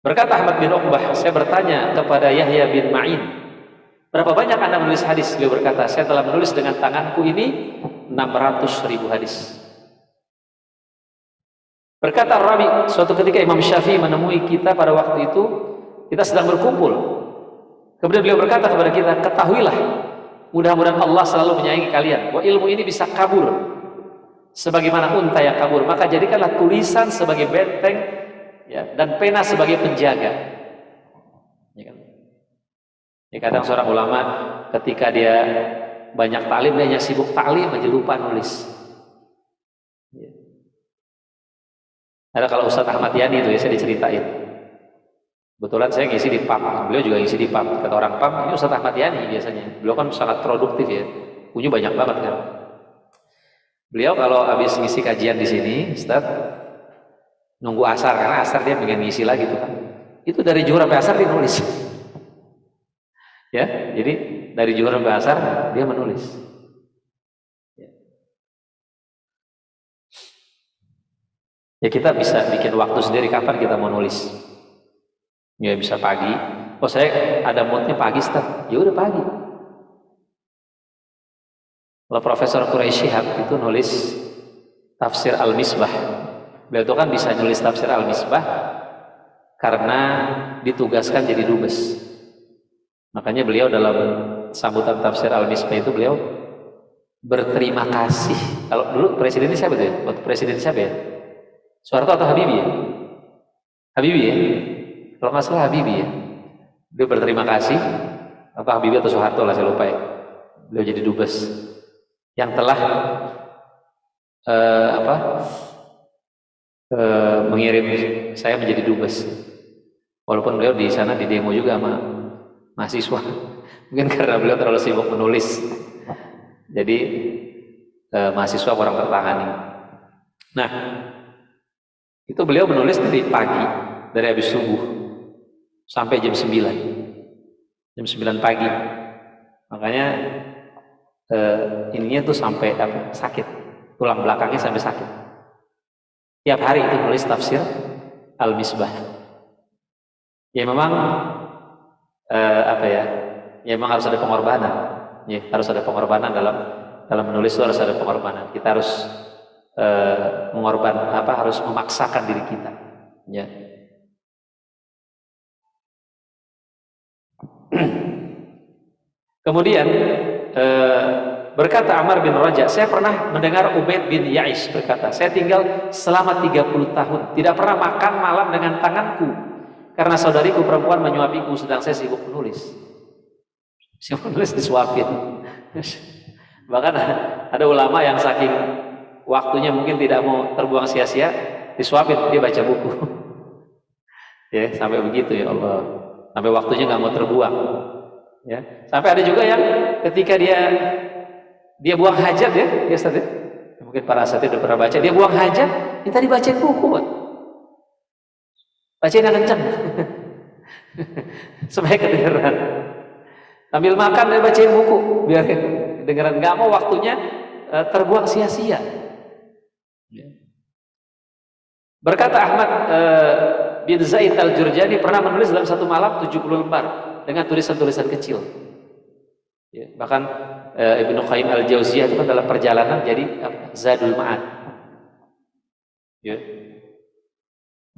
Berkata Ahmad bin Uqbah, saya bertanya kepada Yahya bin Ma'in, berapa banyak Anda menulis hadis? Beliau berkata, saya telah menulis dengan tanganku ini 600.000 hadis. Berkata Rabi, suatu ketika Imam Syafi'i menemui kita pada waktu itu, kita sedang berkumpul. Kemudian beliau berkata kepada kita, ketahuilah, mudah-mudahan Allah selalu menyayangi kalian. Bahwa ilmu ini bisa kabur, sebagaimana unta yang kabur. Maka jadikanlah tulisan sebagai benteng, ya, dan pena sebagai penjaga. Ya kan? Ya, kadang seorang ulama ketika dia banyak taklim, dia hanya sibuk taklim aja lupa nulis. Ya. Ada kalau Ustadz Ahmad Yani itu ya, saya diceritain. Kebetulan saya ngisi di PAM, beliau juga ngisi di PAM. Kata orang PAM, ini Ustadz Ahmad Yani biasanya. Beliau kan sangat produktif ya, punya banyak banget kan. Beliau kalau habis ngisi kajian di sini, Ustadz, nunggu asar, karena asar dia pengen ngisi lagi tuh kan. Itu dari zuhur sampai asar dia nulis. Ya, jadi dari zuhur sampai asar dia menulis. Ya kita bisa bikin waktu sendiri kapan kita mau nulis. Ya bisa pagi. Oh saya ada moodnya pagi, Ustaz. Ya udah pagi. Kalau Profesor Quraisy Shihab itu nulis tafsir Al-Misbah. Beliau itu kan bisa nulis tafsir Al-Misbah karena ditugaskan jadi dubes. Makanya beliau dalam sambutan tafsir Al-Misbah itu beliau berterima kasih. Kalau dulu presidennya siapa tuh ya? Waktu presiden siapa ya? Soeharto atau Habibie ya? Habibie ya? Kalau nggak salah Habibie ya? Dia berterima kasih, atau Habibie atau Soeharto lah, saya lupa ya. Beliau jadi dubes yang telah mengirim saya menjadi dubes. Walaupun beliau di sana di demo juga sama mahasiswa. Mungkin karena beliau terlalu sibuk menulis. Jadi mahasiswa kurang tertangani. Nah, itu beliau menulis dari pagi dari habis subuh sampai jam 9 pagi. Makanya ininya tuh sampai sakit, tulang belakangnya sampai sakit. Tiap hari itu nulis tafsir Al-Misbah. Ya memang ya memang harus ada pengorbanan. Ya, harus ada pengorbanan dalam menulis itu, harus ada pengorbanan. Kita harus harus memaksakan diri kita. Ya. Kemudian berkata Ammar bin Raja, saya pernah mendengar Ubaid bin Ya'is berkata, saya tinggal selama 30 tahun, tidak pernah makan malam dengan tanganku, karena saudariku perempuan menyuapiku sedang saya sibuk menulis. Sibuk menulis disuapin. Bahkan ada ulama yang saking waktunya mungkin tidak mau terbuang sia-sia, disuapin, dia baca buku. Ya, sampai begitu ya Allah. Sampai waktunya nggak mau terbuang. Ya, sampai ada juga yang ketika dia buang hajat ya Ustaz ya. Mungkin para asatidz udah pernah baca, dia buang hajat, minta dibacain buku, Pak. Bacain yang kencang. Supaya kedengeran. Sambil makan dia bacain buku, biar kedengeran. Nggak mau waktunya terbuang sia-sia. Ya. Berkata Ahmad bin Zaid al-Jurjani pernah menulis dalam satu malam 70 lembar dengan tulisan-tulisan kecil. Ya, bahkan Ibnu Qayyim al-Jauziyah itu kan dalam perjalanan jadi Zadul Ma'ad. Ya.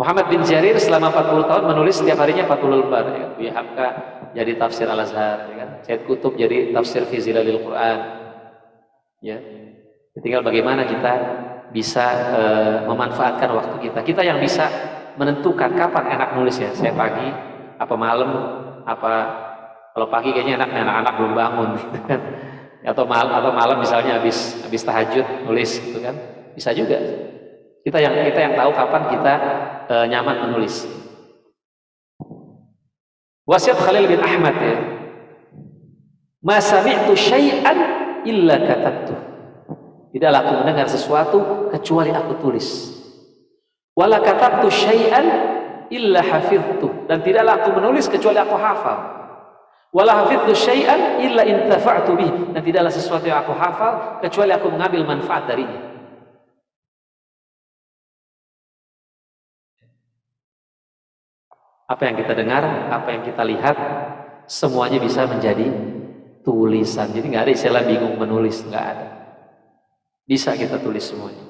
Muhammad bin Jarir selama 40 tahun menulis setiap harinya 40 lembar. Ya. Buya Hamka jadi tafsir Al-Azhar, ya kan? Said Qutb jadi tafsir fi Zilalil Quran. Ya. Tinggal bagaimana kita bisa memanfaatkan waktu kita. Kita yang bisa menentukan kapan enak nulis ya. Saya pagi, apa malam, apa kalau pagi kayaknya enaknya anak-anak belum bangun gitu kan. Atau malam misalnya habis tahajud nulis gitu kan. Bisa juga. Kita yang tahu kapan kita nyaman menulis. Wasiat Khalil bin Ahmad ya. Ma sami'tu syai'an illa katabtu. Tidaklah aku mendengar sesuatu kecuali aku tulis. Wala katabtu syai'an illa hafidhtu, dan tidaklah aku menulis kecuali aku hafal. Wala hafidhtu syai'an illa intafa'tu bih, dan tidaklah sesuatu yang aku hafal kecuali aku mengambil manfaat darinya. Apa yang kita dengar, apa yang kita lihat, semuanya bisa menjadi tulisan. Jadi nggak ada istilah bingung menulis, nggak ada. Bisa kita tulis semuanya.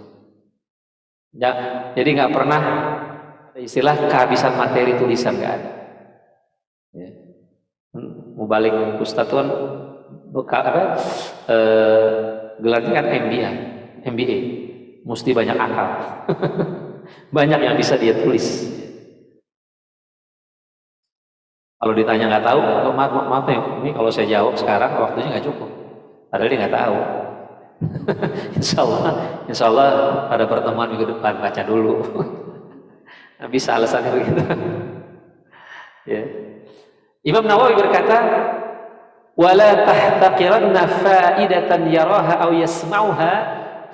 Ya, jadi nggak pernah ada istilah kehabisan materi tulisan, nggak ada. Ya. Mau balik Ustadz tuan gelarnya kan MBA, mesti banyak akal. Banyak yang bisa dia tulis. Kalau ditanya nggak tahu, maaf ya, ini kalau saya jawab sekarang waktunya nggak cukup. Padahal dia nggak tahu. Insya Allah pada pertemuan minggu depan baca dulu. Nah, bisa alasannya begitu. Ya. Imam Nawawi berkata, "Wala tahtaqiranna fa'idatan yaraha aw yasma'uha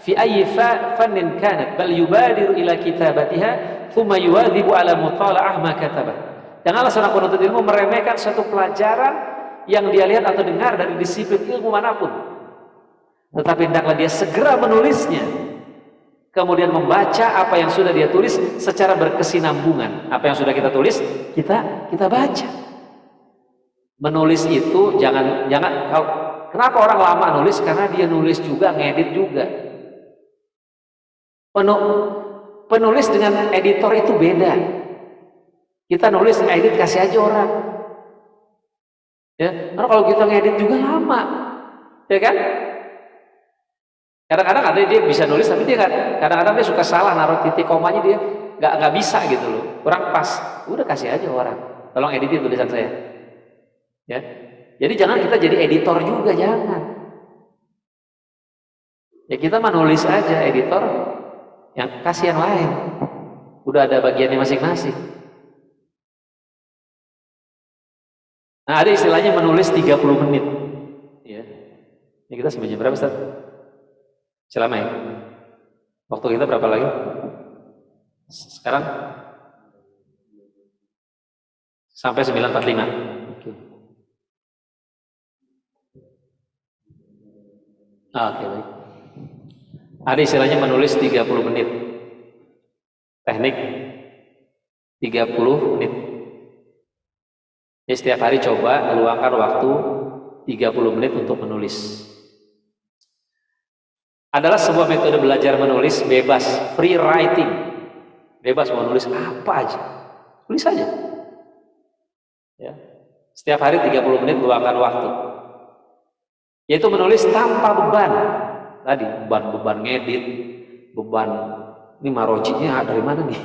fi ayyi fannin kanat, bal yubadiru ila kitabatiha, thumma yuwadhibu ala mutala'ah ma katabah." Janganlah seorang penuntut ilmu meremehkan suatu pelajaran yang dia lihat atau dengar dari disiplin ilmu manapun. Tetapi hendaklah dia segera menulisnya, kemudian membaca apa yang sudah dia tulis secara berkesinambungan. Apa yang sudah kita tulis, kita baca. Menulis itu jangan kenapa orang lama nulis? Karena dia nulis juga, ngedit juga. Penulis dengan editor itu beda. Kita nulis, ngedit kasih aja orang. Ya, karena kalau kita ngedit juga lama, ya kan? Kadang-kadang ada dia bisa nulis tapi dia kadang-kadang dia suka salah naruh titik komanya, dia nggak bisa gitu loh, kurang pas. Udah kasih aja orang, tolong editin tulisan saya. Ya, jadi jangan kita jadi editor juga, jangan. Ya kita menulis aja, editor yang kasih yang lain. Udah ada bagiannya masing-masing. Nah ada istilahnya menulis 30 menit. Ya, ini kita sampai jam berapa Ustaz? Selama ya? Waktu kita berapa lagi? Sekarang Sampai 9.45. Oke. Oke, baik. Ada istilahnya menulis 30 menit. Teknik 30 menit. Jadi setiap hari coba luangkan waktu 30 menit untuk menulis. Adalah sebuah metode belajar menulis bebas, free writing. Bebas mau nulis apa aja. Tulis aja. Ya. Setiap hari 30 menit luangkan waktu. Yaitu menulis tanpa beban. Tadi beban ngedit, beban ini marojinya dari mana nih?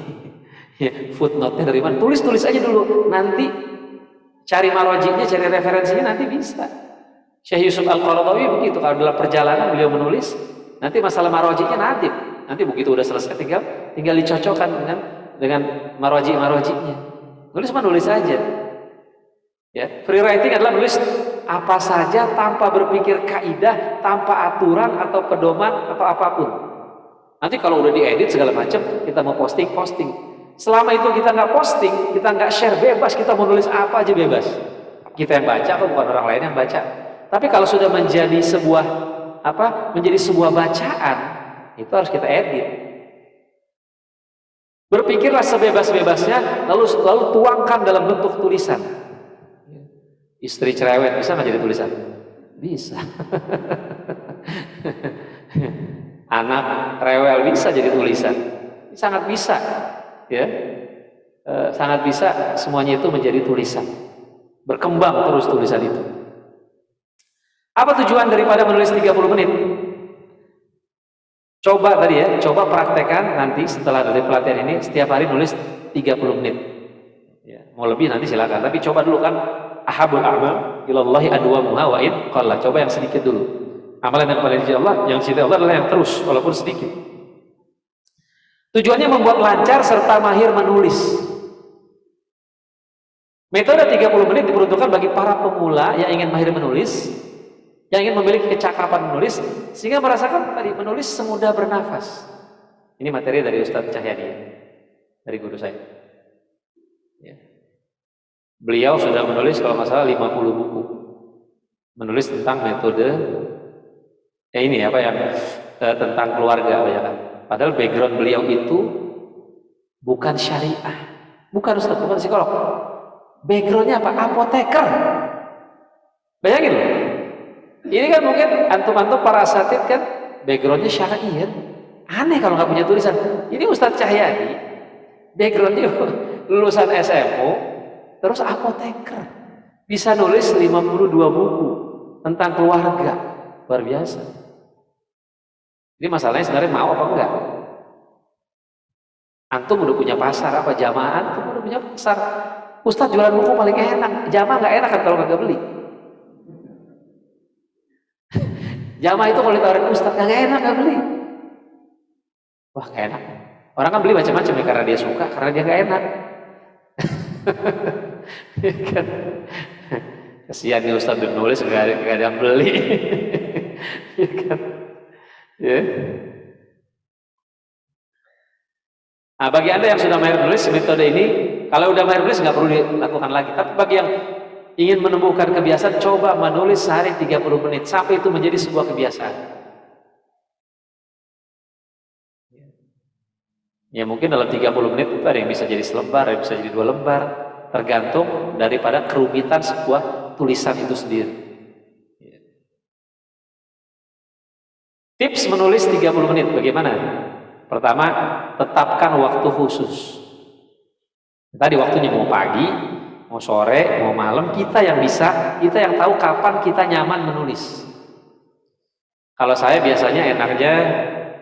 Footnote-nya dari mana? Tulis aja dulu. Nanti cari marojinya, cari referensinya nanti bisa. Syekh Yusuf Al-Qaradawi begitu, kalau dalam perjalanan beliau menulis, nanti masalah marojinya nanti begitu udah selesai tinggal dicocokkan dengan marojinya. Nulis aja. Ya, free writing adalah menulis apa saja tanpa berpikir kaidah, tanpa aturan atau pedoman atau apapun. Nanti kalau udah diedit segala macam, kita mau posting. Selama itu kita nggak posting, kita nggak share, bebas kita mau nulis apa aja bebas. Kita yang baca atau bukan orang lain yang baca. Tapi kalau sudah menjadi sebuah bacaan, itu harus kita edit. Berpikirlah sebebas-bebasnya, lalu tuangkan dalam bentuk tulisan. Istri cerewet bisa nggak jadi tulisan? Bisa. Anak rewel bisa jadi tulisan? Sangat bisa. Ya, sangat bisa semuanya itu menjadi tulisan. Berkembang terus tulisan itu. Apa tujuan daripada menulis 30 menit? Coba praktekkan nanti setelah dari pelatihan ini setiap hari nulis 30 menit. Ya, mau lebih nanti silakan, tapi coba dulu kan ahabul a'mal ilallahi adwamuha wa in qalla. Coba yang sedikit dulu. Amalan yang paling dicintai Allah adalah yang terus walaupun sedikit. Tujuannya membuat lancar serta mahir menulis. Metode 30 menit diperuntukkan bagi para pemula yang ingin mahir menulis, yang ingin memiliki kecakapan menulis, sehingga merasakan tadi menulis semudah bernafas. Ini materi dari Ustadz Cahyadi, dari guru saya. Ya. Beliau sudah menulis kalau nggak salah 50 buku. Menulis tentang metode tentang keluarga ya kan. Padahal background beliau itu bukan syariah, bukan ustadz, bukan psikolog. Backgroundnya apa? Apoteker. Bayangin loh. Ini kan mungkin antum-antum para asatid kan backgroundnya syariah. Aneh kalau nggak punya tulisan. Ini Ustadz Cahyadi, backgroundnya lulusan SMU, terus apoteker. Bisa nulis 52 buku tentang keluarga. Luar biasa. Jadi masalahnya sebenarnya mau apa enggak? Antum udah punya pasar apa jamaah? Antum udah punya pasar. Ustadz jualan buku paling enak. Jamaah nggak enak kan kalau nggak beli. Jamaah itu kalau ditawarin Ustadz nggak enak nggak beli. Wah nggak enak. Orang kan beli macam-macam ya karena dia suka, karena dia nggak enak. Kan? Kasihan nih Ustadz udah nulis nggak ada yang beli. Kan? Ya. Nah, bagi Anda yang sudah mahir menulis metode ini, kalau udah mahir menulis nggak perlu dilakukan lagi. Tapi bagi yang ingin menumbuhkan kebiasaan, coba menulis sehari 30 menit sampai itu menjadi sebuah kebiasaan. Ya mungkin dalam 30 menit itu ada yang bisa jadi selembar, ada yang bisa jadi 2 lembar, tergantung daripada kerumitan sebuah tulisan itu sendiri. Tips menulis 30 menit bagaimana? Pertama, tetapkan waktu khusus. Tadi waktunya mau pagi, mau sore, mau malam, kita yang tahu kapan kita nyaman menulis. Kalau saya biasanya enaknya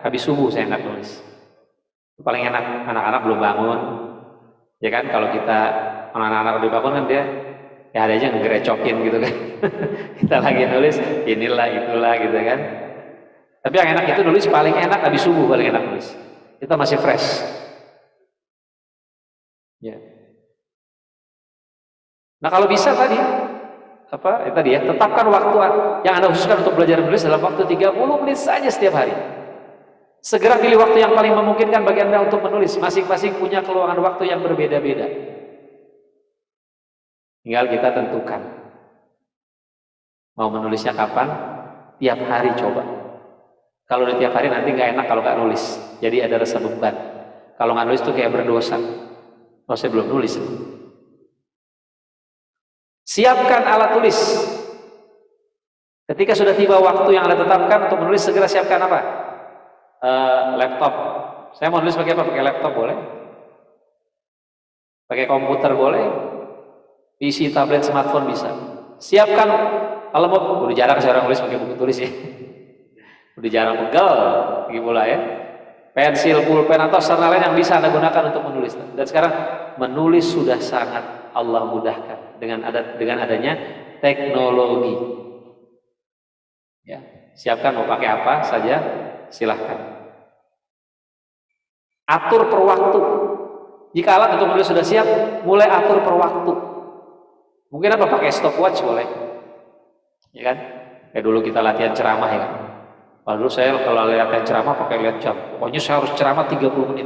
habis subuh saya enak nulis. Paling enak anak-anak belum bangun. Ya kan kalau anak-anak udah bangun kan dia ada aja ngegerecokin gitu kan. Kita lagi nulis inilah itulah gitu kan. Tapi yang enak itu nulis paling enak habis subuh, paling enak nulis. Kita masih fresh. Ya. Nah kalau bisa tetapkan waktu yang Anda khususkan untuk belajar menulis dalam waktu 30 menit saja setiap hari. Segera pilih waktu yang paling memungkinkan bagi Anda untuk menulis. Masing-masing punya keluangan waktu yang berbeda-beda. Tinggal kita tentukan mau menulisnya kapan. Tiap hari coba. Kalau udah tiap hari nanti nggak enak kalau nggak nulis. Jadi ada rasa beban. Kalau nggak nulis tuh kayak berdosa. Oh, saya belum nulis. Siapkan alat tulis. Ketika sudah tiba waktu yang Anda tetapkan untuk menulis, segera siapkan apa? Laptop. Saya mau nulis pakai apa? Pakai laptop boleh? Pakai komputer boleh? PC, tablet, smartphone bisa. Siapkan, kalau mau, udah jarang saya orang nulis pakai buku tulis ya. Udah jarang pegel, lagi pula ya. Pensil, pulpen atau sarana lain yang bisa Anda gunakan untuk menulis. Dan sekarang menulis sudah sangat Allah mudahkan dengan adanya teknologi. Ya, siapkan mau pakai apa saja, silahkan. Atur per waktu. Jika alat untuk menulis sudah siap, mulai atur per waktu. Mungkin apa? Pakai stopwatch boleh. Ya kan? Kayak dulu kita latihan ceramah ya kan. Lalu saya kalau latihan ceramah pakai lihat jam. Pokoknya saya harus ceramah 30 menit.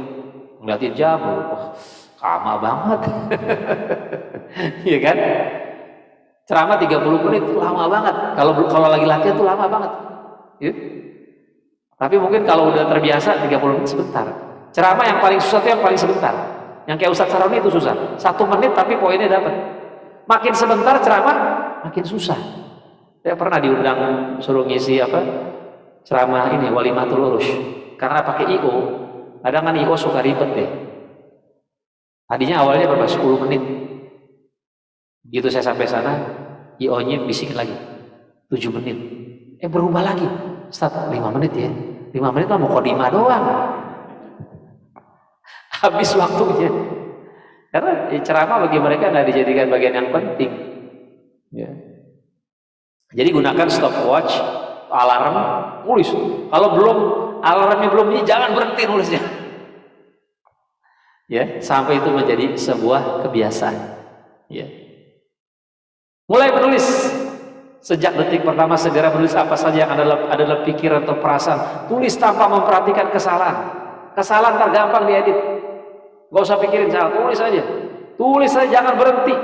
Ngeliatin jam, wah, lama banget. Iya kan? Ceramah 30 menit itu lama banget. Kalau lagi latihan tuh lama banget. Ya? Tapi mungkin kalau udah terbiasa 30 menit sebentar. Ceramah yang paling susah itu yang paling sebentar. Yang kayak Ustadz Saroni itu susah. 1 menit tapi poinnya dapat. Makin sebentar ceramah, makin susah. Saya pernah diundang suruh ngisi ceramah ini Walimatul Urus. Karena pakai IO, kadang kan IO suka ribet deh. Tadinya awalnya berapa? 10 menit. Begitu saya sampai sana, IO-nya bisikin lagi 7 menit. Berubah lagi. Ustaz, 5 menit ya. 5 menit lah mau kodimah doang. Habis waktunya. Karena ceramah bagi mereka nggak dijadikan bagian yang penting. Ya. Jadi gunakan stopwatch, alarm, tulis. Kalau belum alarmnya belum bunyi, jangan berhenti nulisnya. Ya, sampai itu menjadi sebuah kebiasaan. Ya. Mulai menulis. Sejak detik pertama segera menulis apa saja yang adalah pikiran atau perasaan. Tulis tanpa memperhatikan kesalahan. Kesalahan tergampang diedit. Gak usah pikirin salah, tulis aja. Tulis saja, jangan berhenti.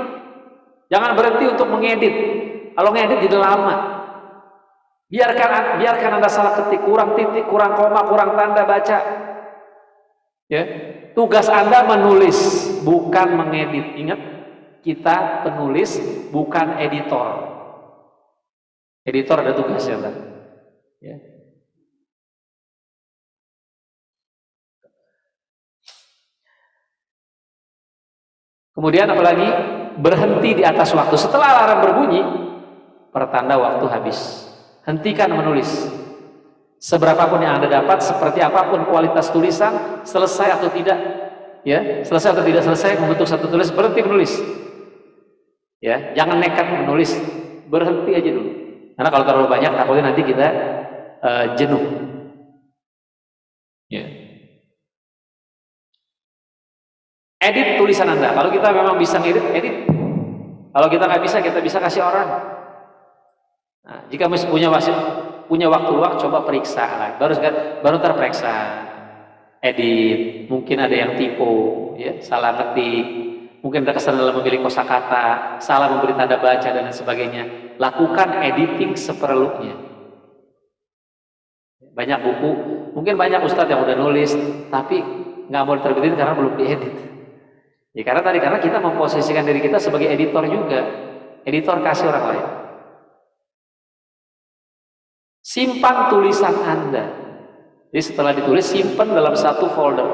Jangan berhenti untuk mengedit. Kalau ngedit jadi lama. Biarkan Anda salah ketik, kurang titik, kurang koma, kurang tanda baca. Ya. Tugas Anda menulis, bukan mengedit. Ingat, kita penulis, bukan editor. Editor ada tugasnya, Anda. Ya. Kemudian apalagi berhenti di atas waktu. Setelah alarm berbunyi, pertanda waktu habis. Hentikan menulis. Seberapapun yang Anda dapat, seperti apapun kualitas tulisan, selesai atau tidak, ya, selesai atau tidak selesai membentuk satu tulis, berhenti menulis. Ya, jangan nekat menulis, berhenti aja dulu. Karena kalau terlalu banyak, takutnya nanti kita jenuh. Ya. Edit tulisan Anda. Kalau kita memang bisa ngedit, edit. Kalau kita nggak bisa, kita bisa kasih orang. Nah, jika masih punya waktu luang, coba periksa lah. Baru terperiksa. Edit. Mungkin ada yang tipu, ya, salah ngetik. Mungkin ada kesalahan dalam memilih kosakata, salah memberi tanda baca dan lain sebagainya. Lakukan editing seperlunya. Banyak buku, mungkin banyak ustadz yang udah nulis, tapi nggak mau diterbitin karena belum diedit. Ya karena kita memposisikan diri kita sebagai editor juga. Editor kasih orang lain. Simpan tulisan Anda. Jadi setelah ditulis, simpan dalam satu folder.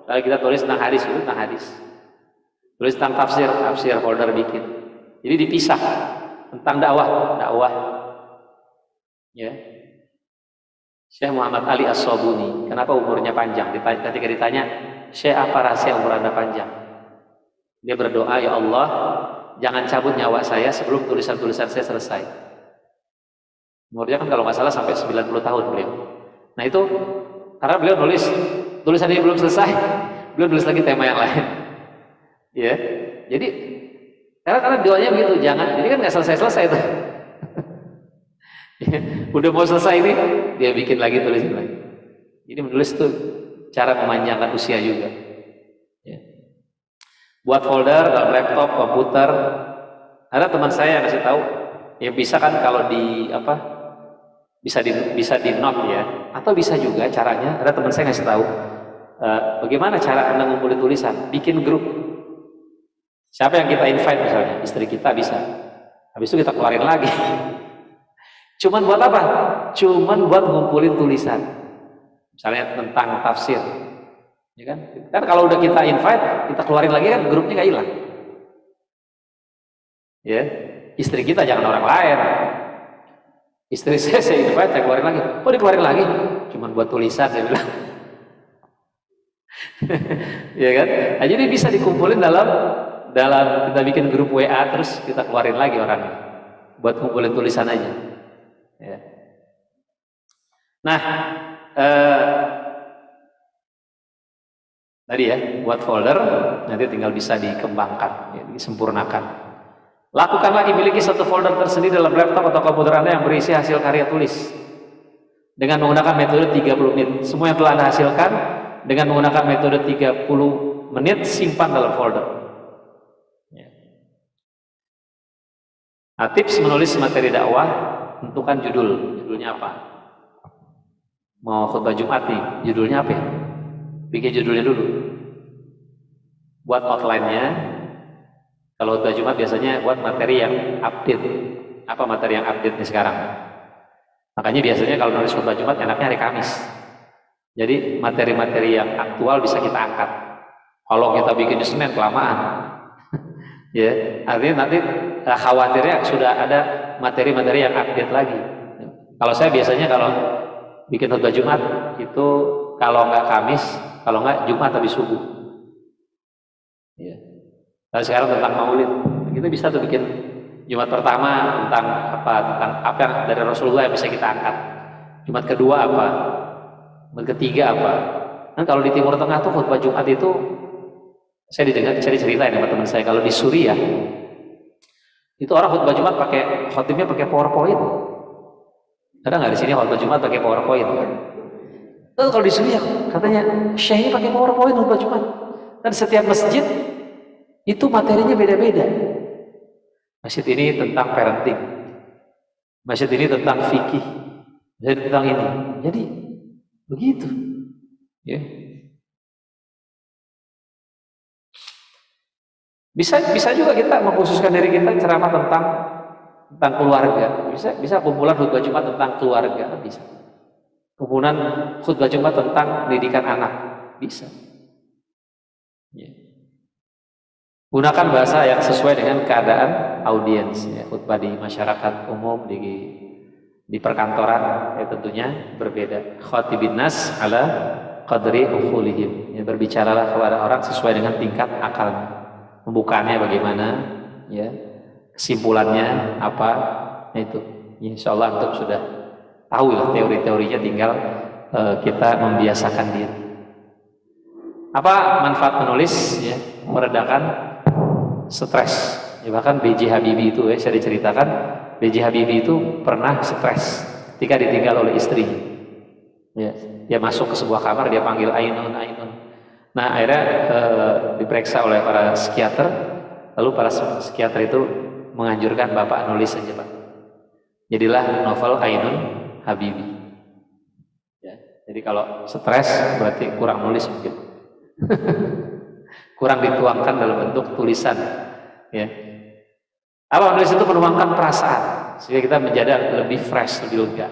Kalau kita tulis tentang hadis, tentang hadis. Tulis tentang tafsir folder bikin. Jadi dipisah. Tentang dakwah. Ya. Syekh Muhammad Ali As-Sobuni, kenapa umurnya panjang? Ketika ditanya, Syekh, apa rahasia umur Anda panjang? Dia berdoa, ya Allah, jangan cabut nyawa saya sebelum tulisan-tulisan saya selesai. Umurnya kan kalau nggak salah sampai 90 tahun beliau. Nah itu, karena beliau nulis, tulisan ini belum selesai, beliau nulis lagi tema yang lain. Ya, jadi, karena doanya begitu, jangan, jadi kan nggak selesai-selesai tuh. Udah mau selesai ini, dia bikin lagi, tulisin lagi. Jadi menulis itu cara memanjangkan usia juga. Ya. Buat folder dalam laptop, komputer, Ada teman saya yang kasih tahu, ya bisa kan kalau di apa, bisa di note ya, atau bisa juga caranya. Ada teman saya ngasih tahu, bagaimana cara Anda ngumpulin tulisan, bikin grup. Siapa yang kita invite misalnya, istri kita bisa. Habis itu kita keluarin lagi. Cuman buat apa? Cuman buat ngumpulin tulisan. Misalnya tentang tafsir. Ya kan? Kan kalau udah kita invite, kita keluarin lagi kan grupnya nggak hilang. Ya, istri kita jangan orang lain. Istri saya invite, saya keluarin lagi. Oh, dikeluarin lagi? Cuman buat tulisan, saya bilang. Ya kan? Nah, jadi bisa dikumpulin dalam kita bikin grup WA, terus kita keluarin lagi orangnya buat kumpulin tulisan aja. Ya. Nah, tadi ya, buat folder nanti tinggal bisa dikembangkan, ya, disempurnakan. Lakukan lagi, miliki satu folder tersendiri dalam laptop atau komputer Anda yang berisi hasil karya tulis dengan menggunakan metode 30 menit. Semua yang telah Anda hasilkan dengan menggunakan metode 30 menit simpan dalam folder. Ya. Nah, tips menulis materi dakwah, tentukan judulnya apa. Mau khutbah Jumat nih, judulnya apa ya? Bikin judulnya dulu. Buat outline-nya. Kalau khutbah Jumat biasanya buat materi yang update. Apa materi yang update nih sekarang? Makanya biasanya kalau nulis khutbah Jumat enaknya hari Kamis. Jadi materi-materi yang aktual bisa kita angkat. Kalau kita bikin di Senin kelamaan. Ya, artinya nanti khawatirnya sudah ada materi-materi yang update lagi. Kalau saya biasanya kalau bikin khutbah Jumat itu kalau nggak Kamis, kalau nggak Jumat habis subuh. Ya. Kalau sekarang tentang Maulid, kita bisa tuh bikin Jumat pertama tentang apa yang dari Rasulullah yang bisa kita angkat. Jumat kedua apa? Jumat ketiga apa? Kan kalau di Timur Tengah tuh khutbah Jumat itu saya diceritain sama teman saya, kalau di Suriah itu orang khutbah Jumat khotibnya pakai PowerPoint. Ada nggak di sini khutbah Jumat pakai PowerPoint? Kalau di Suriah katanya syekhnya pakai PowerPoint khutbah Jumat. Dan setiap masjid itu materinya beda-beda. Masjid ini tentang parenting, masjid ini tentang fikih, masjid tentang ini. Jadi begitu, ya. Bisa juga kita mengkhususkan diri kita ceramah tentang keluarga. Bisa kumpulan khutbah Jumat tentang keluarga, bisa. Kumpulan khutbah Jumat tentang pendidikan anak, bisa. Ya. Gunakan bahasa yang sesuai dengan keadaan audiens, ya. Khutbah di masyarakat umum, di perkantoran, ya tentunya berbeda. Khatibin nas ala qadri ukhulihim, ya, berbicaralah kepada orang sesuai dengan tingkat akalnya. Pembukaannya bagaimana, ya, kesimpulannya apa, itu. Ya, insya Allah antum sudah tahu lah teori-teorinya, tinggal kita membiasakan diri. Apa manfaat menulis? Ya, meredakan stres. Ya, bahkan B.J. Habibie itu, ya, saya diceritakan B.J. Habibie itu pernah stres ketika ditinggal oleh istrinya. Ya, dia masuk ke sebuah kamar, dia panggil Ainun. Nah, akhirnya diperiksa oleh para psikiater, lalu para psikiater itu menganjurkan bapak nulis saja, Pak. Jadilah novel Ainun Habibie. Ya, jadi kalau stres berarti kurang nulis mungkin. Kurang dituangkan dalam bentuk tulisan, ya. Apa menulis itu menuangkan perasaan sehingga kita menjadi lebih fresh, lebih lega.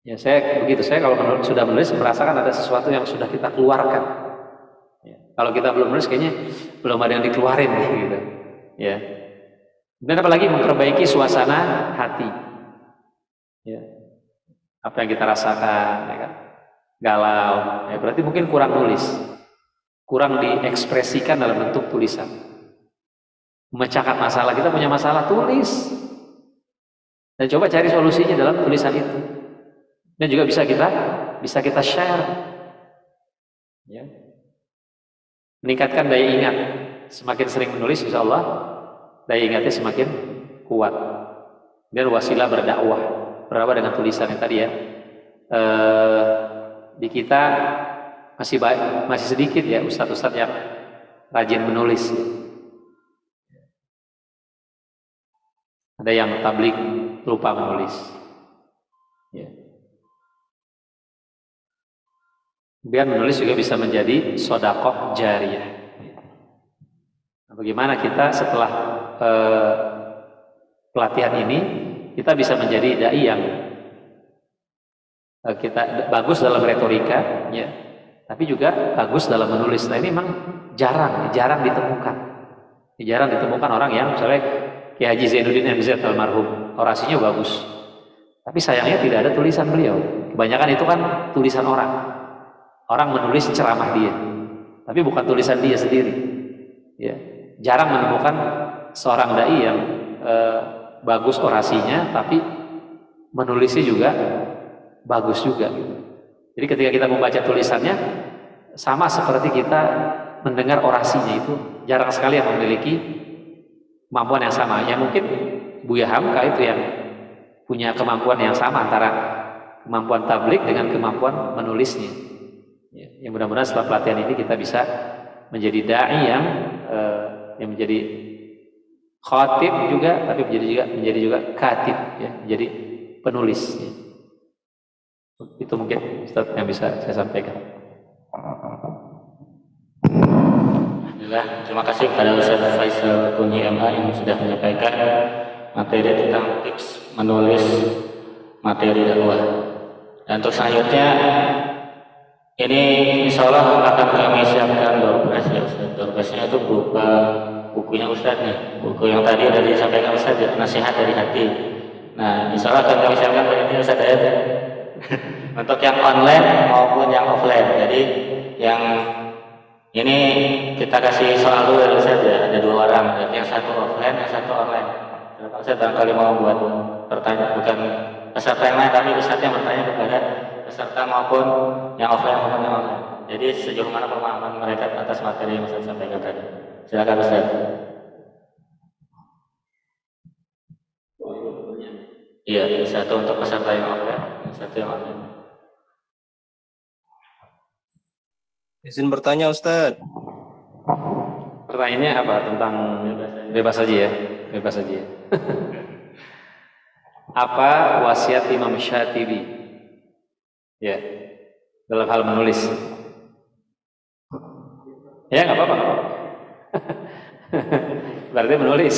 Ya, saya begitu. Saya kalau sudah menulis merasakan ada sesuatu yang sudah kita keluarkan. Ya. Kalau kita belum menulis kayaknya belum ada yang dikeluarin, gitu. Ya. Dan apalagi memperbaiki suasana hati. Ya. Apa yang kita rasakan, ya kan? Galau, ya berarti mungkin kurang nulis. Kurang diekspresikan dalam bentuk tulisan. Memecahkan masalah, kita punya masalah, tulis dan coba cari solusinya dalam tulisan itu, dan juga bisa kita share, ya. Meningkatkan daya ingat. Semakin sering menulis, insya Allah daya ingatnya semakin kuat. Dan wasilah berdakwah dengan tulisan yang tadi, ya. Di kita masih sedikit, ya, ustadz-ustadz yang rajin menulis. Ada yang tabligh lupa menulis. Ya. Biar menulis juga bisa menjadi sedekah jariyah. Nah, bagaimana kita setelah pelatihan ini kita bisa menjadi dai yang kita bagus dalam retorika, ya, tapi juga bagus dalam menulis. Nah ini memang jarang ditemukan. Jarang ditemukan orang yang misalnya Kiai Haji Zainuddin MZ almarhum, orasinya bagus, tapi sayangnya tidak ada tulisan beliau. Kebanyakan itu kan tulisan orang menulis ceramah dia, tapi bukan tulisan dia sendiri. Ya, jarang menemukan seorang dai yang bagus orasinya, tapi menulisnya juga bagus juga. Gitu. Jadi ketika kita membaca tulisannya, sama seperti kita mendengar orasinya, itu jarang sekali yang memiliki kemampuan yang sama. Ya mungkin Buya Hamka itu yang punya kemampuan yang sama antara kemampuan tabligh dengan kemampuan menulisnya. Ya, mudah-mudahan setelah pelatihan ini kita bisa menjadi dai yang menjadi khatib juga, tapi menjadi juga katib, ya, menjadi penulis. Ya. Itu mungkin Ustaz yang bisa saya sampaikan. Alhamdulillah, terima kasih kepada Ustaz Faisal Kunyi MA yang sudah menyampaikan materi tentang tips menulis materi dakwah. Dan untuk selanjutnya ini insya Allah akan kami siapkan doorpress ya Ustaz. Doorpressnya itu berupa bukunya Ustaz nih, buku yang tadi sudah disampaikan Ustaz, nasihat dari hati. Nah insya Allah akan kami siapkan ini Ustaz ya. Untuk yang online maupun yang offline. Jadi yang ini kita kasih soal dulu dari Ustaz ya, ada 2 orang, yang satu offline, yang satu online. Kalau Ustaz barangkali mau buat pertanyaan, bukan peserta yang lain, tapi Ustaz yang bertanya kepada peserta maupun yang offline maupun yang online. Jadi sejauh mana pemahaman mereka atas materi yang Ustaz sampaikan tadi. Silakan Ustaz. Iya, satu untuk peserta yang offline, satu yang online. Izin bertanya Ustaz. Pertanyaannya apa? Tentang bebas saja ya, bebas saja. Apa wasiat Imam Syatibi? Ya, dalam hal menulis. Ya nggak apa-apa. Berarti menulis.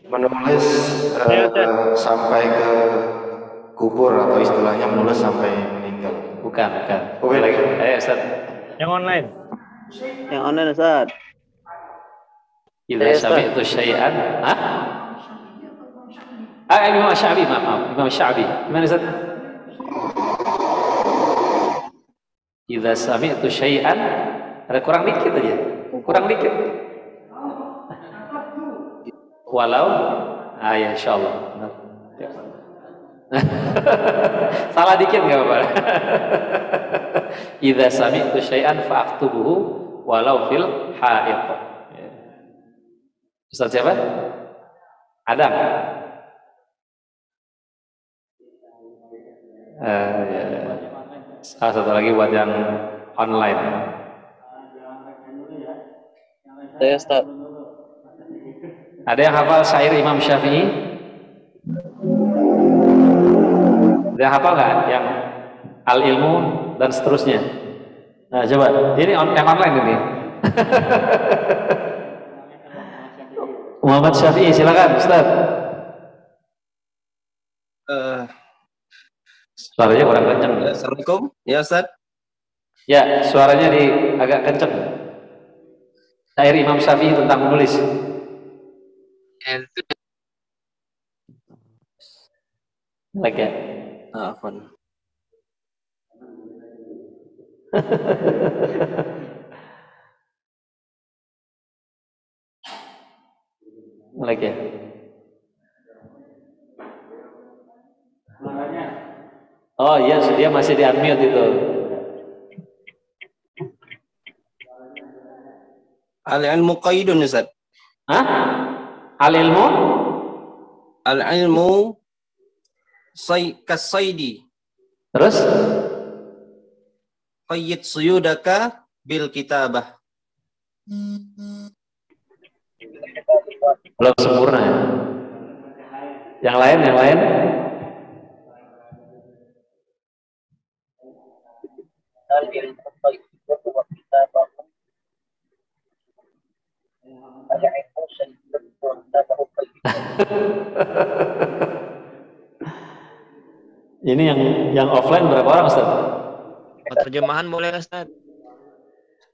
Menulis sampai ke kubur, atau istilahnya menulis sampai meninggal. Bukan. Bukan lagi. Ayo Ustaz. Yang online. Yang online Ustaz. Idza sami'tu syai'an, Imam Syafi'i, maaf. Imam Syafi'i. Gimana Ustaz? Idza sami'tu syai'an, ada kurang dikit aja. Kurang dikit. Walau ya insyaallah. Salah dikit enggak apa-apa. Idza sami'tu syai'an fa'aktubuhu walau fil ha'id. Ustaz siapa? Adam. Satu lagi buat yang online. Saya Ustaz. Ada yang hafal syair Imam Syafi'i? Ada yang hafal nggak? Yang al-ilmu dan seterusnya. Nah coba, ini yang online ini. Muhammad Syafi'i, silakan Ustaz. Suaranya kurang kencang. Assalamualaikum, ya Ustaz. Ya, suaranya agak kencang. Syair Imam Syafi'i tentang menulis. Lagi ya? Afwan. Lagi ya? Oh iya, dia masih di unmute itu. Al-ilmu qaidun Ustaz. Hah? Al-ilmu? Al-ilmu kasaidi. Terus? Qayyid suyudaka bil kitabah. Belum sempurna. Yang lain, yang lain. Ini yang offline berapa orang, Ustaz? Terjemahan boleh, Ustaz?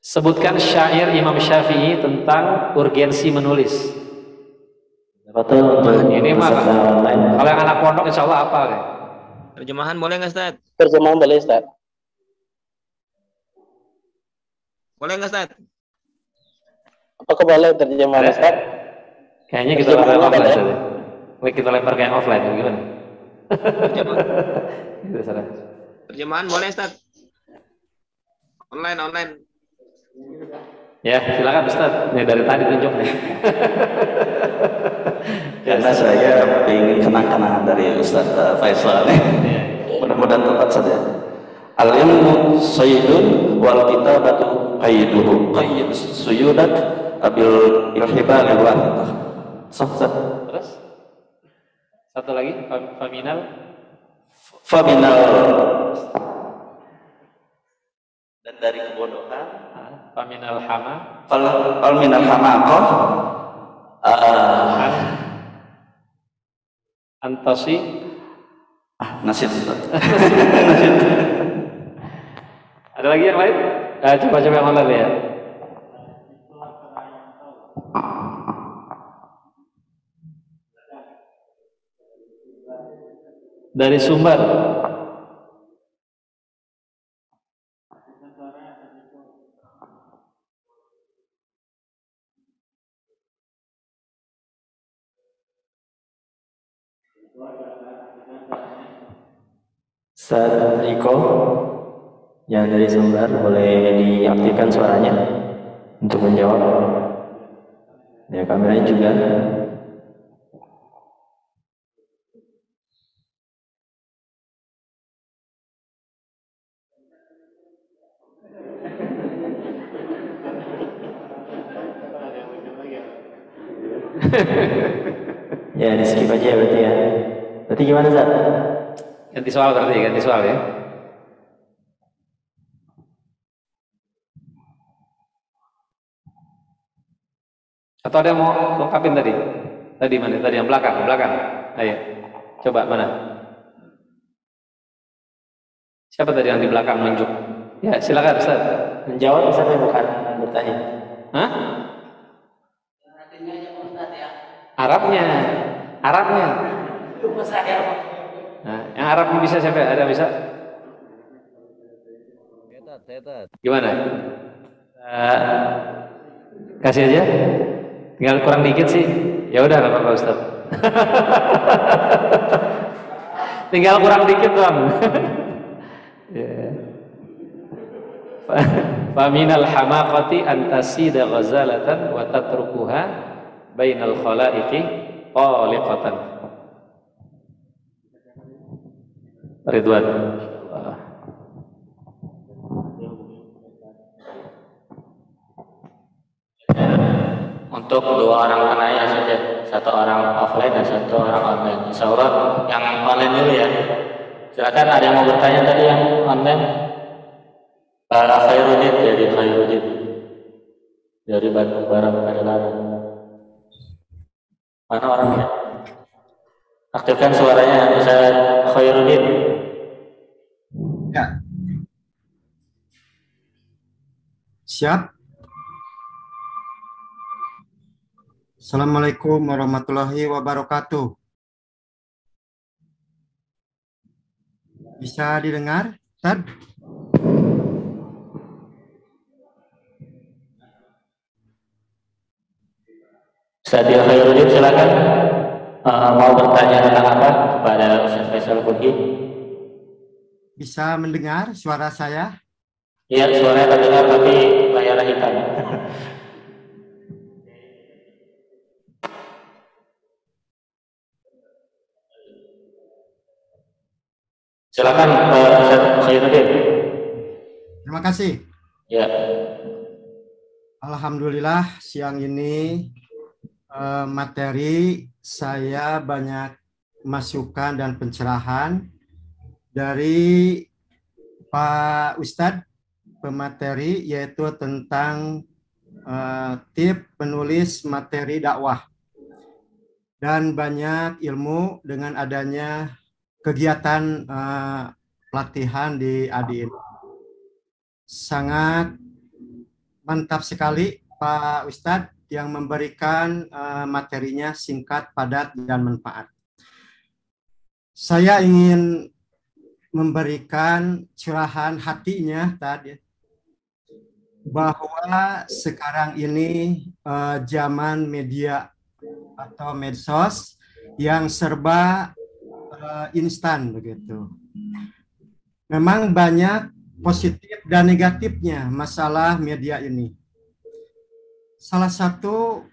Sebutkan syair Imam Syafi'i tentang urgensi menulis. Betul, Ini mah kalau yang anak pondok insya Allah apa ya? Terjemahan boleh nggak, Ustaz? Terjemahan boleh, Ustaz. Boleh nggak, Ustaz? Apakah boleh terjemahan, Ustaz? Kayaknya kita lempar offline saja. Kita lempar ke yang offline, gimana? Gitu, salah. Terjemahan boleh, Ustaz? Online. Ya, silakan Ustaz. Ini dari tadi tunjuk nih. Karena saya ingin kenang-kenangan dari Ustaz Faisal nih. Mudah-mudahan tepat saja. Al-ilmu sayyidun wal kitabatu qayyiduhu. Qayyid suyudak abil ilhibal wal Terus? Satu lagi, faminal dan dari kebodohan, faminal hama, minal hamaqah antasi, nasib Ustaz. Ada lagi yang lain? Coba yang lain ya. Dari sumber. Ustaz Riko yang dari sumber boleh diaktifkan suaranya untuk menjawab. Ya, kameranya juga. Ya, di skip aja berarti ya. Berarti gimana, Zat? Ganti soal berarti, ganti soal ya. Atau ada yang mau lengkapin tadi? Tadi mana? Tadi yang belakang. Ayo, coba mana? Siapa tadi yang di belakang nunjuk? Ya, silakan Ustaz. Menjawab Ustaz bukan bertanya. Hah? Arabnya. Nah, yang Arab bisa siapa? Ada bisa? Gimana? Kasih aja. Tinggal kurang dikit sih. Ya udah, nggak apa-apa Ustaz. Tinggal kurang dikit Bang. Faminal hamaqati antasida ghazalatan wa tatrukuha bainal khalaiqi taliqatan. Ridwan. Untuk dua orang penanya saja, satu orang offline dan satu orang online. Insya Allah yang online dulu ya. Silakan, ada yang mau bertanya tadi yang online? Pak Khairuddin dari Bandung Barat Adalah. Mana orangnya? Aktifkan suaranya, Ustaz Khairuddin. Ya. Siap. Assalamualaikum warahmatullahi wabarakatuh. Bisa didengar, Ustaz? Ustaz Khairuddin, silakan. Mau bertanya tentang apa kepada Ustaz Faisal Qudhi? Bisa mendengar suara saya? Iya, suaranya terdengar tapi layarnya hitam. Silakan Ustaz Khairuddin. Terima kasih. Ya. Alhamdulillah siang ini materi, saya banyak masukan dan pencerahan dari Pak Ustadz pemateri, yaitu tentang tip penulis materi dakwah. Dan banyak ilmu dengan adanya kegiatan pelatihan di ADI. Sangat mantap sekali Pak Ustadz yang memberikan materinya singkat, padat, dan manfaat. Saya ingin memberikan curahan hatinya tadi, bahwa sekarang ini zaman media atau medsos yang serba instan begitu. Memang banyak positif dan negatifnya masalah media ini. Salah satu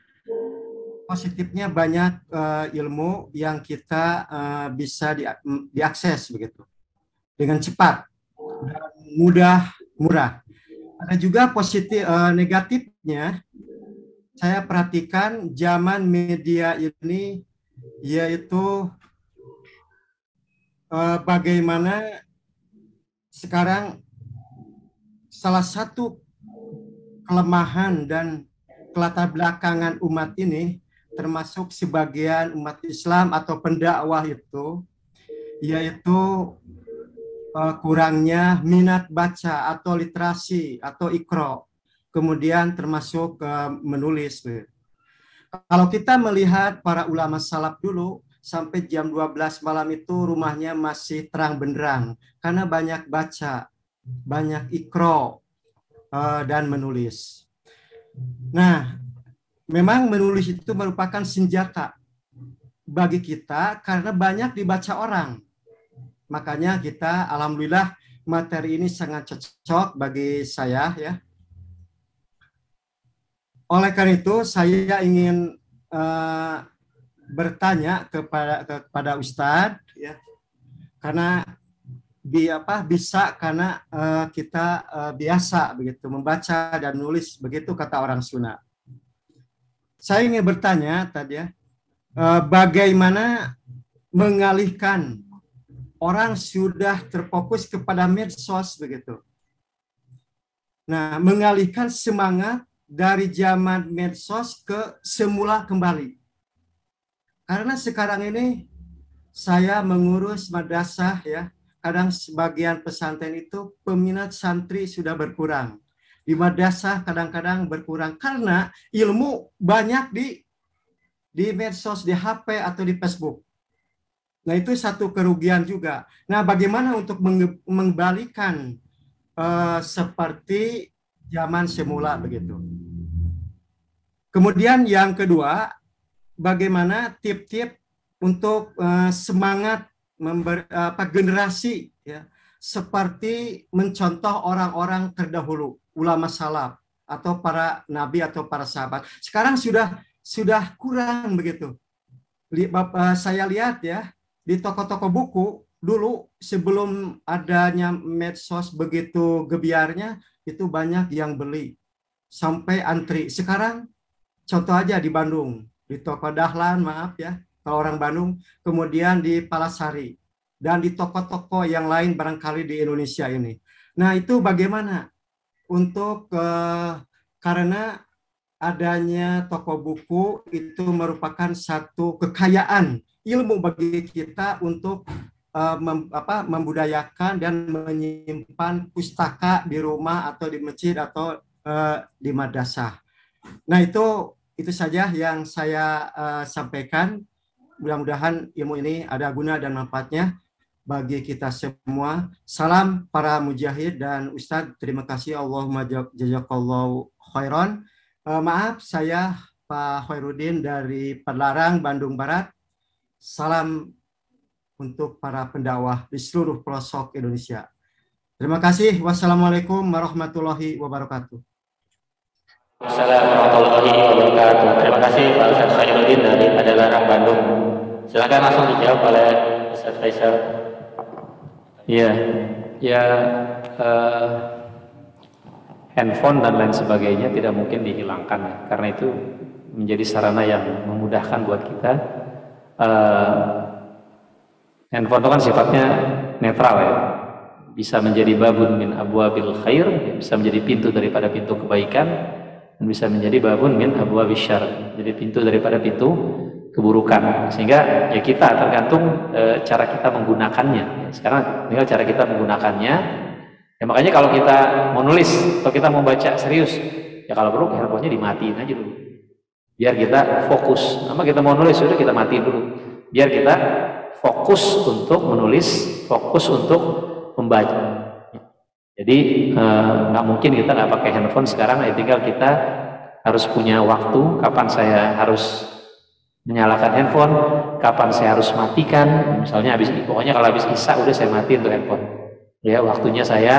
positifnya banyak ilmu yang kita bisa diakses begitu dengan cepat dan murah. Ada juga positif negatifnya. Saya perhatikan zaman media ini, yaitu bagaimana sekarang salah satu kelemahan dan kelatar belakangan umat ini, termasuk sebagian umat Islam atau pendakwah itu, yaitu kurangnya minat baca atau literasi atau ikro, kemudian termasuk menulis. Kalau kita melihat para ulama salaf dulu, sampai jam 12 malam itu rumahnya masih terang benderang, karena banyak baca, banyak ikro, dan menulis. Nah, memang menulis itu merupakan senjata bagi kita karena banyak dibaca orang. Makanya kita, alhamdulillah, materi ini sangat cocok bagi saya ya. Oleh karena itu, saya ingin bertanya kepada Ustadz ya, karena bisa karena kita biasa begitu membaca dan nulis, begitu kata orang Sunda. Saya ingin bertanya tadi ya, bagaimana mengalihkan orang sudah terfokus kepada medsos begitu. Nah, mengalihkan semangat dari zaman medsos ke semula kembali. Karena sekarang ini saya mengurus madrasah ya. Kadang sebagian pesantren itu peminat santri sudah berkurang. Di madrasah kadang-kadang berkurang karena ilmu banyak di medsos, di HP atau di Facebook. Nah, itu satu kerugian juga. Nah, bagaimana untuk mengembalikan seperti zaman semula begitu. Kemudian yang kedua, bagaimana tip-tip untuk semangat generasi ya, seperti mencontoh orang-orang terdahulu, ulama salaf atau para nabi atau para sahabat. Sekarang sudah kurang begitu. Saya lihat ya di toko-toko buku dulu sebelum adanya medsos begitu gebiarnya, itu banyak yang beli sampai antri. Sekarang contoh aja di Bandung, di toko Dahlan, maaf ya, kalau orang Bandung, kemudian di Palasari, dan di toko-toko yang lain barangkali di Indonesia ini. Nah, itu bagaimana untuk karena adanya toko buku itu merupakan satu kekayaan ilmu bagi kita untuk membudayakan dan menyimpan pustaka di rumah atau di masjid atau di madrasah. Nah, itu saja yang saya sampaikan. Mudah-mudahan ilmu ini ada guna dan manfaatnya bagi kita semua. Salam para mujahid dan Ustadz, terima kasih. Allahumma jazakallahu khairan. Maaf, saya Pak Khairuddin dari Padalarang, Bandung Barat. Salam untuk para pendakwah di seluruh pelosok Indonesia. Terima kasih. Wassalamualaikum warahmatullahi wabarakatuh. Assalamualaikum warahmatullahi wabarakatuh. Terima kasih Pak Ustadz Khairuddin dari Padalarang, Bandung. Silakan langsung dijawab oleh Ustadz Faisal. Handphone dan lain sebagainya tidak mungkin dihilangkan, karena itu menjadi sarana yang memudahkan buat kita. Handphone itu kan sifatnya netral ya, bisa menjadi babun min abwabil khair, bisa menjadi pintu daripada pintu kebaikan, dan bisa menjadi babun min abwabish syarr, jadi pintu daripada pintu keburukan. Sehingga ya kita tergantung cara kita menggunakannya. Sekarang tinggal cara kita menggunakannya. Ya makanya kalau kita mau nulis atau kita mau baca serius, ya kalau perlu handphonenya dimatiin aja dulu, biar kita fokus. Nama kita mau nulis sudah kita matiin dulu, biar kita fokus untuk menulis, fokus untuk membaca. Jadi nggak mungkin kita nggak pakai handphone sekarang. Ya tinggal kita harus punya waktu kapan saya harus menyalakan handphone, kapan saya harus matikan. Misalnya pokoknya kalau habis isya udah saya matiin tuh handphone. Ya waktunya saya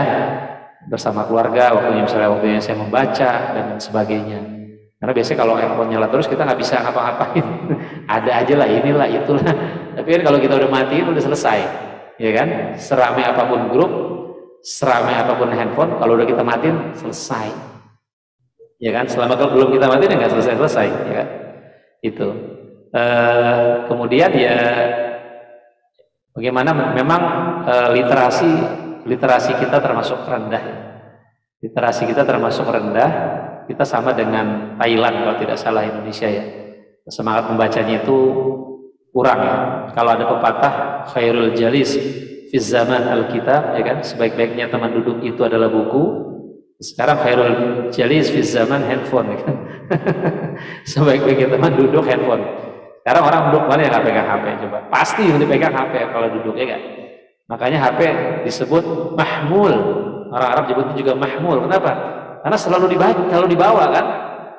bersama keluarga, waktunya saya membaca dan sebagainya. Karena biasanya kalau handphone nyala terus kita nggak bisa ngapa-ngapain. Ada aja lah inilah itulah. Tapi kan kalau kita udah matiin udah selesai, ya kan? Seramai apapun grup, seramai apapun handphone, kalau udah kita matiin selesai, ya kan? Selama kalau belum kita matiin ya nggak selesai, ya kan? Itu. Kemudian ya bagaimana memang literasi kita termasuk rendah. Literasi kita termasuk rendah. Kita sama dengan Thailand kalau tidak salah Indonesia ya. Semangat membacanya itu kurang ya. Kalau ada pepatah khairul jalis fi zaman al-kitab, ya kan? Sebaik-baiknya teman duduk itu adalah buku. Sekarang khairul jalis fi zaman handphone, ya kan? Sebaik-baiknya teman duduk handphone. Sekarang orang duduk mana yang nggak pegang HP coba? Pasti yang dipegang HP kalau duduk, ya kan? Makanya HP disebut mahmul. Orang Arab nyebutnya juga mahmul. Kenapa? Karena selalu dibawa kan?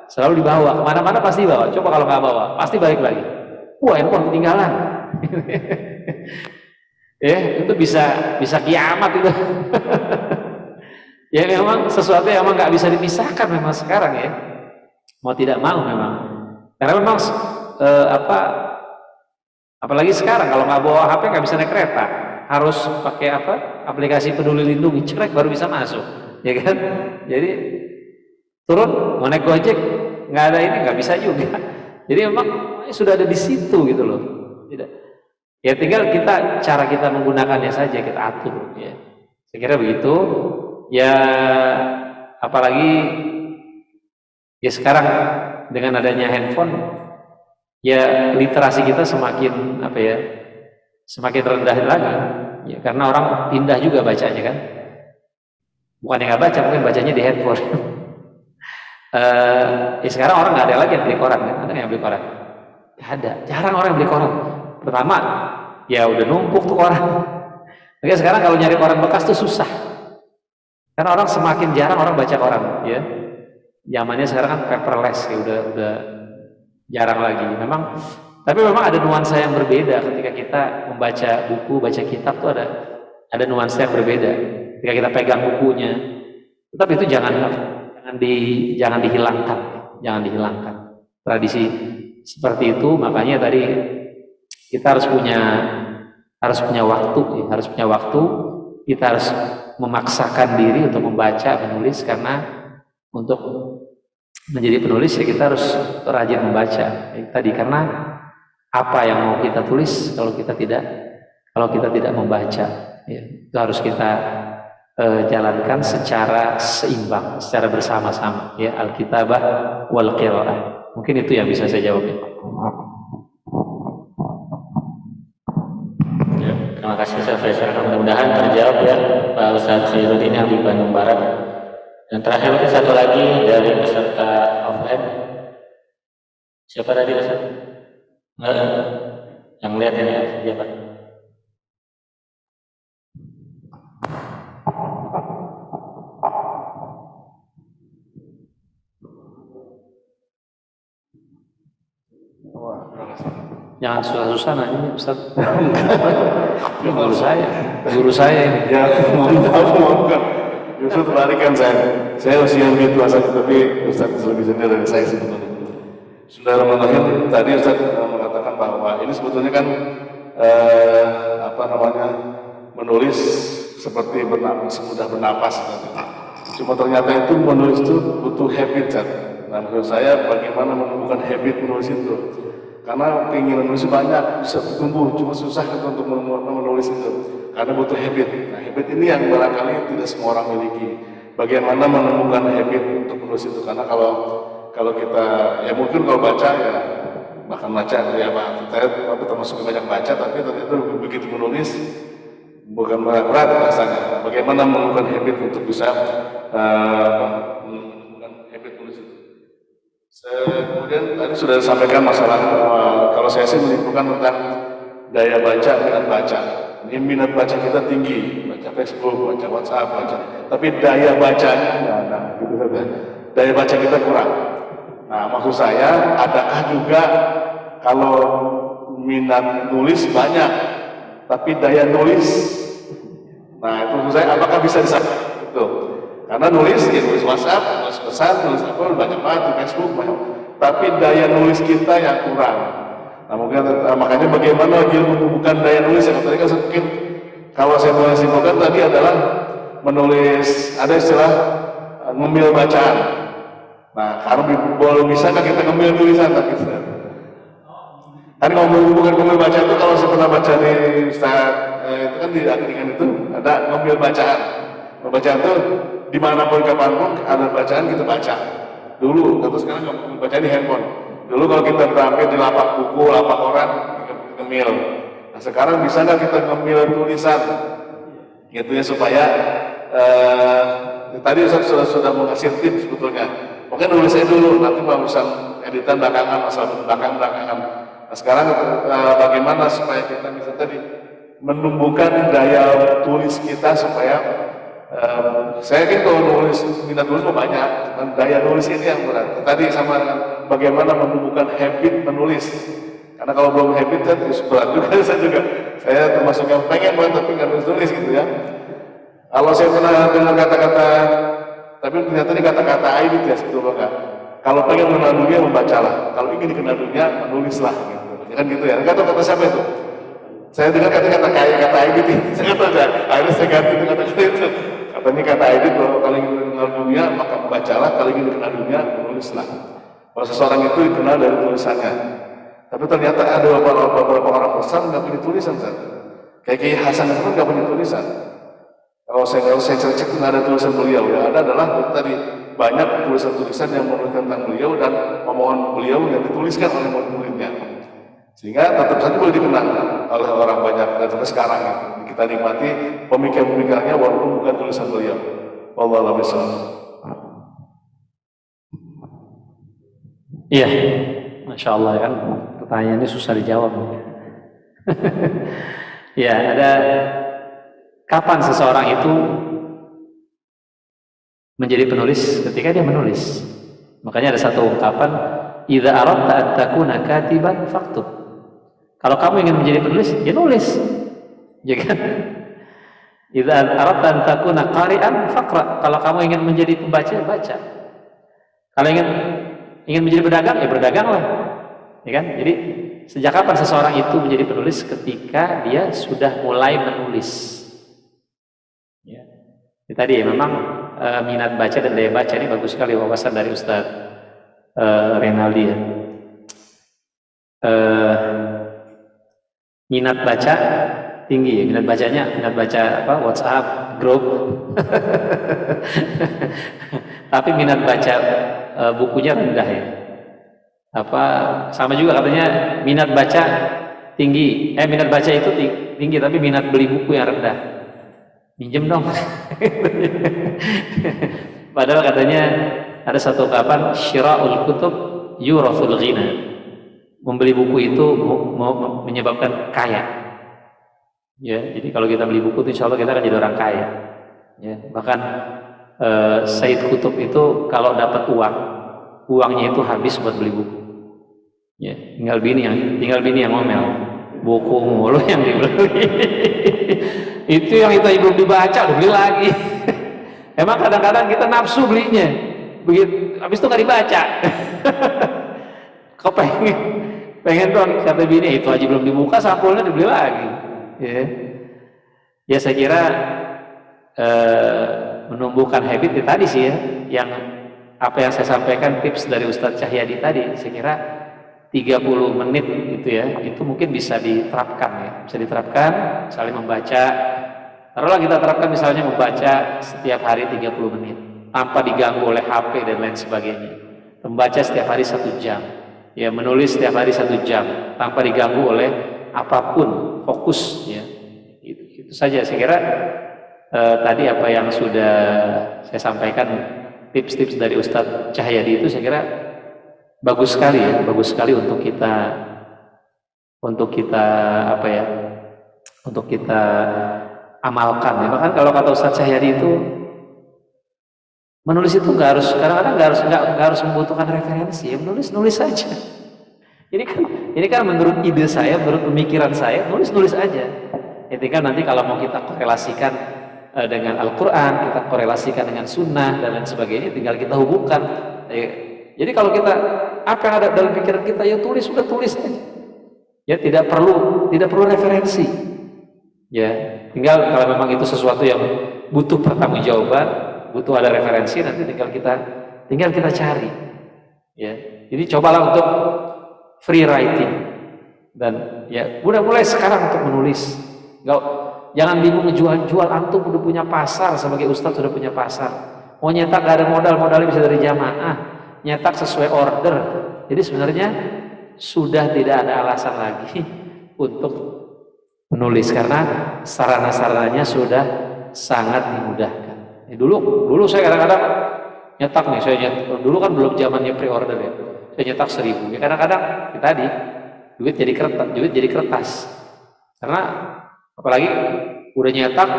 Selalu dibawa. Kemana-mana pasti dibawa. Coba kalau nggak bawa, pasti balik lagi. Wah, handphone ketinggalan. Ya, itu bisa kiamat itu. Ya memang sesuatu yang memang nggak bisa dipisahkan memang sekarang ya. Mau tidak mau memang. Karena memang apalagi sekarang kalau nggak bawa HP nggak bisa naik kereta, harus pakai aplikasi Peduli Lindungi, cerek baru bisa masuk, ya kan? Jadi turun mau naik Gojek nggak ada ini nggak bisa juga. Jadi memang sudah ada di situ gitu loh. Tidak. Ya tinggal cara kita menggunakannya saja kita atur. Ya. Saya kira begitu. Ya apalagi ya sekarang dengan adanya handphone. Ya literasi kita semakin semakin rendah lagi ya, karena orang pindah juga bacanya kan, bukan yang nggak baca, mungkin bacanya di handphone. Ya sekarang orang nggak ada lagi yang beli koran kan, ada yang beli koran? Nggak ada, jarang orang yang beli koran. Pertama ya udah numpuk tuh koran. Oke, sekarang kalau nyari koran bekas tuh susah, karena orang semakin jarang orang baca koran ya. Zamannya sekarang kan paperless ya, udah jarang lagi. Tapi memang ada nuansa yang berbeda ketika kita membaca buku, baca kitab tuh ada nuansa yang berbeda. Ketika kita pegang bukunya, tetap itu jangan dihilangkan. Tradisi seperti itu, makanya tadi kita harus punya waktu. Kita harus memaksakan diri untuk membaca, menulis, karena untuk menjadi penulis ya kita harus rajin membaca. Tadi karena apa yang mau kita tulis kalau kita tidak membaca, ya, itu harus kita jalankan secara seimbang, secara bersama-sama. Ya, al-kitabah wal qiraah. Mungkin itu yang bisa saya jawab. Ya, terima kasih Ustaz Faisal. Mudah-mudahan terjawab ya Pak Ustaz Khairuddin yang di Bandung Barat. Dan terakhir mungkin satu lagi dari peserta offline. Siapa tadi Ustaz? Yang lihat ini siapa? Jangan susah-susah nanya Ustaz. Guru saya ini. Ya, maafkan. Justru terlarikan saya usia lebih tua saja, tapi Ustaz lebih senior dari saya sebetulnya. Bismillahirrahmanirrahim. Tadi Ustaz mengatakan bahwa ini sebetulnya kan menulis seperti semudah bernapas. Cuma ternyata itu menulis itu butuh habit, Ustaz. Nah, menurut saya bagaimana menumbuhkan habit menulis itu? Karena keinginan menulis banyak, bisa tumbuh, cuma susah kita untuk menulis itu. Karena butuh habit. Nah, habit ini yang barangkali tidak semua orang miliki. Bagaimana menemukan habit untuk menulis itu? Karena kalau kita, ya mungkin kalau baca ya, bahkan baca ya Pak, kita termasuk banyak baca, tapi ternyata begitu menulis bukan berat rasanya. Bagaimana menemukan habit untuk bisa menemukan habit menulis itu? Kemudian tadi sudah disampaikan masalah kalau saya sih menyimpulkan tentang daya baca, minat baca. Ini minat baca kita tinggi, baca Facebook, baca WhatsApp, baca. Tapi daya bacanya, gitu saja. Daya baca kita kurang. Nah, maksud saya, adakah juga kalau minat nulis banyak, tapi daya nulis, nah itu maksud saya, apakah bisa disampaikan? Gitu. Karena nulis, ya nulis WhatsApp, nulis pesan, nulis apa, banyak banget di Facebook, banyak. Tapi daya nulis kita yang kurang. Nah, mungkin makanya bagaimana lagi menumbuhkan daya nulis yang tadi kan mungkin kalau saya mau simpulkan tadi adalah menulis, ada istilah ngemil bacaan. Nah, kalau bisa kan kita ngemil tulisan tapi tadi ngomong bukan ngemil bacaan itu kalau saya pernah baca di Ustaz itu kan di akringan itu ada ngemil bacaan. Bacaan itu dimanapun kapanpun ada bacaan kita baca. Dulu, atau sekarang nggak baca di handphone. Dulu kalau kita berakhir di lapak buku, lapak koran, ngemil. Nah sekarang bisa nggak kita ngemil tulisan? Gitu ya supaya tadi sudah mengasih tips sebetulnya. Mungkin nulis saya dulu, nanti mau urusan editan belakangan, masalah belakangan. Nah sekarang bagaimana supaya kita bisa tadi menumbuhkan daya tulis kita supaya saya yakin kalau nulis, minat tulis banyak, dan daya nulis ini yang berat. Tadi sama dengan bagaimana menumbuhkan habit menulis. Karena kalau belum habit kan berat juga, saya termasuk yang pengen banget tapi nggak nulis gitu ya. Kalau saya pernah dengar kata-kata, tapi ternyata ini kata-kata Aidit ya sebetulnya. Kalau pengen mengenal dunia membacalah, kalau ingin dikenal dunia menulislah gitu. Ya kan gitu ya. Nggak tahu kata siapa itu. Saya dengar kata-kata Aidit ini, saya kata akhirnya saya ganti itu kata-kata itu. Katanya kata Aidit bahwa kalau ingin dikenal dunia maka membacalah, kalau ingin dikenal dunia menulislah. Kalau seseorang itu dikenal dari tulisannya. Tapi ternyata ada beberapa orang besar nggak punya tulisan, kayak Kiai Hasan itu nggak punya tulisan. Kalau saya cek nggak ada tulisan beliau, yang ada adalah tadi banyak tulisan-tulisan yang menuliskan tentang beliau dan omongan beliau yang dituliskan oleh murid-muridnya. Sehingga tetap saja boleh dikenal oleh orang banyak dan sampai sekarang kita nikmati pemikiran-pemikirannya walaupun bukan tulisan beliau. Wallahu a'lam. Iya, Masya Allah kan pertanyaannya susah dijawab. Ya, ada kapan seseorang itu menjadi penulis? Ketika dia menulis. Makanya ada satu ungkapan, idza aradta an takuna katiban faktub. Kalau kamu ingin menjadi penulis, ya nulis. Ya kan? Idza aradta an takuna qari'an faqra. Kalau kamu ingin menjadi pembaca, baca. Kalau ingin menjadi pedagang, ya berdaganglah. Ya kan? Jadi sejak kapan seseorang itu menjadi penulis? Ketika dia sudah mulai menulis. Ya. Jadi tadi ya, memang minat baca dan daya baca ini bagus sekali wawasan dari Ustaz Renaldi ya. Minat baca tinggi ya, minat baca apa, WhatsApp, grup. Tapi minat baca bukunya rendah ya. Apa sama juga katanya minat baca tinggi, minat baca itu tinggi tapi minat beli buku yang rendah. Minjem dong. Padahal katanya ada satu ungkapan syira'ul kutub yurathul ghina. Membeli buku itu menyebabkan kaya. Ya, jadi kalau kita beli buku itu insya Allah kita akan jadi orang kaya. Ya, bahkan Said Kutub itu kalau dapat uangnya itu habis buat beli buku. Ya, tinggal bini yang ngomel. Buku mulu yang dibeli. Itu yang kita belum dibaca udah beli lagi. Emang kadang-kadang kita nafsu belinya, begitu habis itu nggak dibaca. Kau pengen dong, kata bini itu aja belum dibuka sampulnya dibeli lagi. Ya saya kira menumbuhkan habit tadi sih ya, yang apa yang saya sampaikan tips dari Ustadz Cahyadi tadi, saya kira 30 menit gitu ya, itu mungkin bisa diterapkan ya, bisa diterapkan misalnya membaca, taruhlah kita terapkan misalnya membaca setiap hari 30 menit tanpa diganggu oleh HP dan lain sebagainya, membaca setiap hari 1 jam ya, menulis setiap hari 1 jam tanpa diganggu oleh apapun, fokus ya, itu saja saya kira. Tadi apa yang sudah saya sampaikan, tips-tips dari Ustadz Cahyadi itu saya kira bagus sekali ya, bagus sekali untuk kita apa ya, untuk kita amalkan ya. Bahkan kalau kata Ustadz Cahyadi itu menulis itu nggak harus, kadang-kadang nggak harus membutuhkan referensi ya, nulis saja. Ini kan menurut ide saya, menurut pemikiran saya, nulis aja. Ya tinggal nanti kalau mau kita korelasikan dengan Al-Quran, kita korelasikan dengan Sunnah dan lain sebagainya, tinggal kita hubungkan. Jadi kalau kita apa yang ada dalam pikiran kita ya tulis, sudah tulis aja. Ya tidak perlu referensi. Ya tinggal kalau memang itu sesuatu yang butuh pertanggungjawaban, butuh ada referensi, nanti tinggal kita cari. Ya jadi cobalah untuk free writing dan ya mulai sekarang untuk menulis. Jangan bingung ngejual antum udah punya pasar, sebagai ustadz sudah punya pasar. Mau nyetak gak ada modalnya bisa dari jamaah, nyetak sesuai order. Jadi sebenarnya sudah tidak ada alasan lagi untuk menulis karena sarana-sarananya sudah sangat dimudahkan. Dulu saya kadang-kadang nyetak nih, dulu kan belum zamannya pre-order ya. Saya nyetak 1000. Ya kadang-kadang tadi duit jadi kertas. Karena apalagi udah nyetak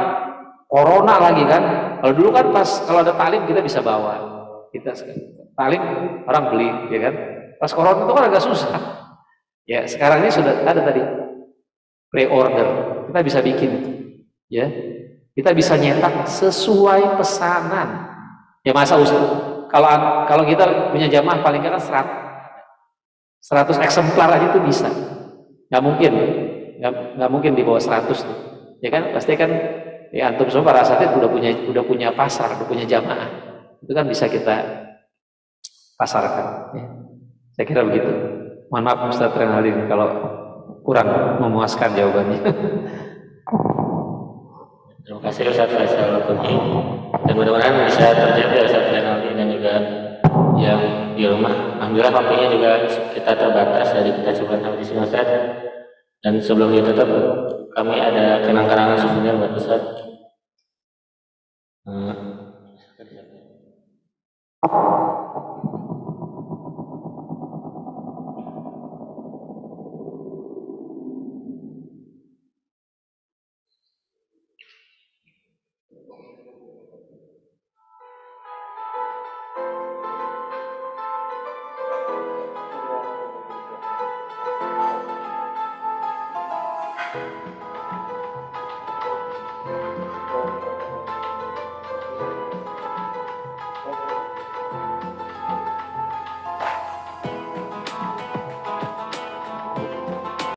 corona lagi kan. Kalau dulu kan kalau ada talim kita bisa bawa, kita talim orang beli ya kan. Pas corona itu kan agak susah ya. Sekarang ini sudah ada tadi pre-order, kita bisa bikin itu ya, kita bisa nyetak sesuai pesanan ya. Masa kalau kita punya jamaah paling kan 100 eksemplar aja itu bisa, nggak mungkin di bawah 100 tuh. Ya kan pasti kan ya, antum semua para asatid udah punya pasar, udah punya jamaah, itu kan bisa kita pasarkan ya. Saya kira begitu. Mohon maaf Ustaz Renaldin kalau kurang memuaskan jawabannya. Terima kasih Ustaz Faisal Al-Qudhi, dan mudah-mudahan bisa terjadi Ustaz Renaldin dan juga yang di rumah. Alhamdulillah waktunya juga kita terbatas, jadi kita coba sampai di sini Ustaz. Dan sebelum ditutup, kami ada kenang-kenangan souvenir buat Ustaz.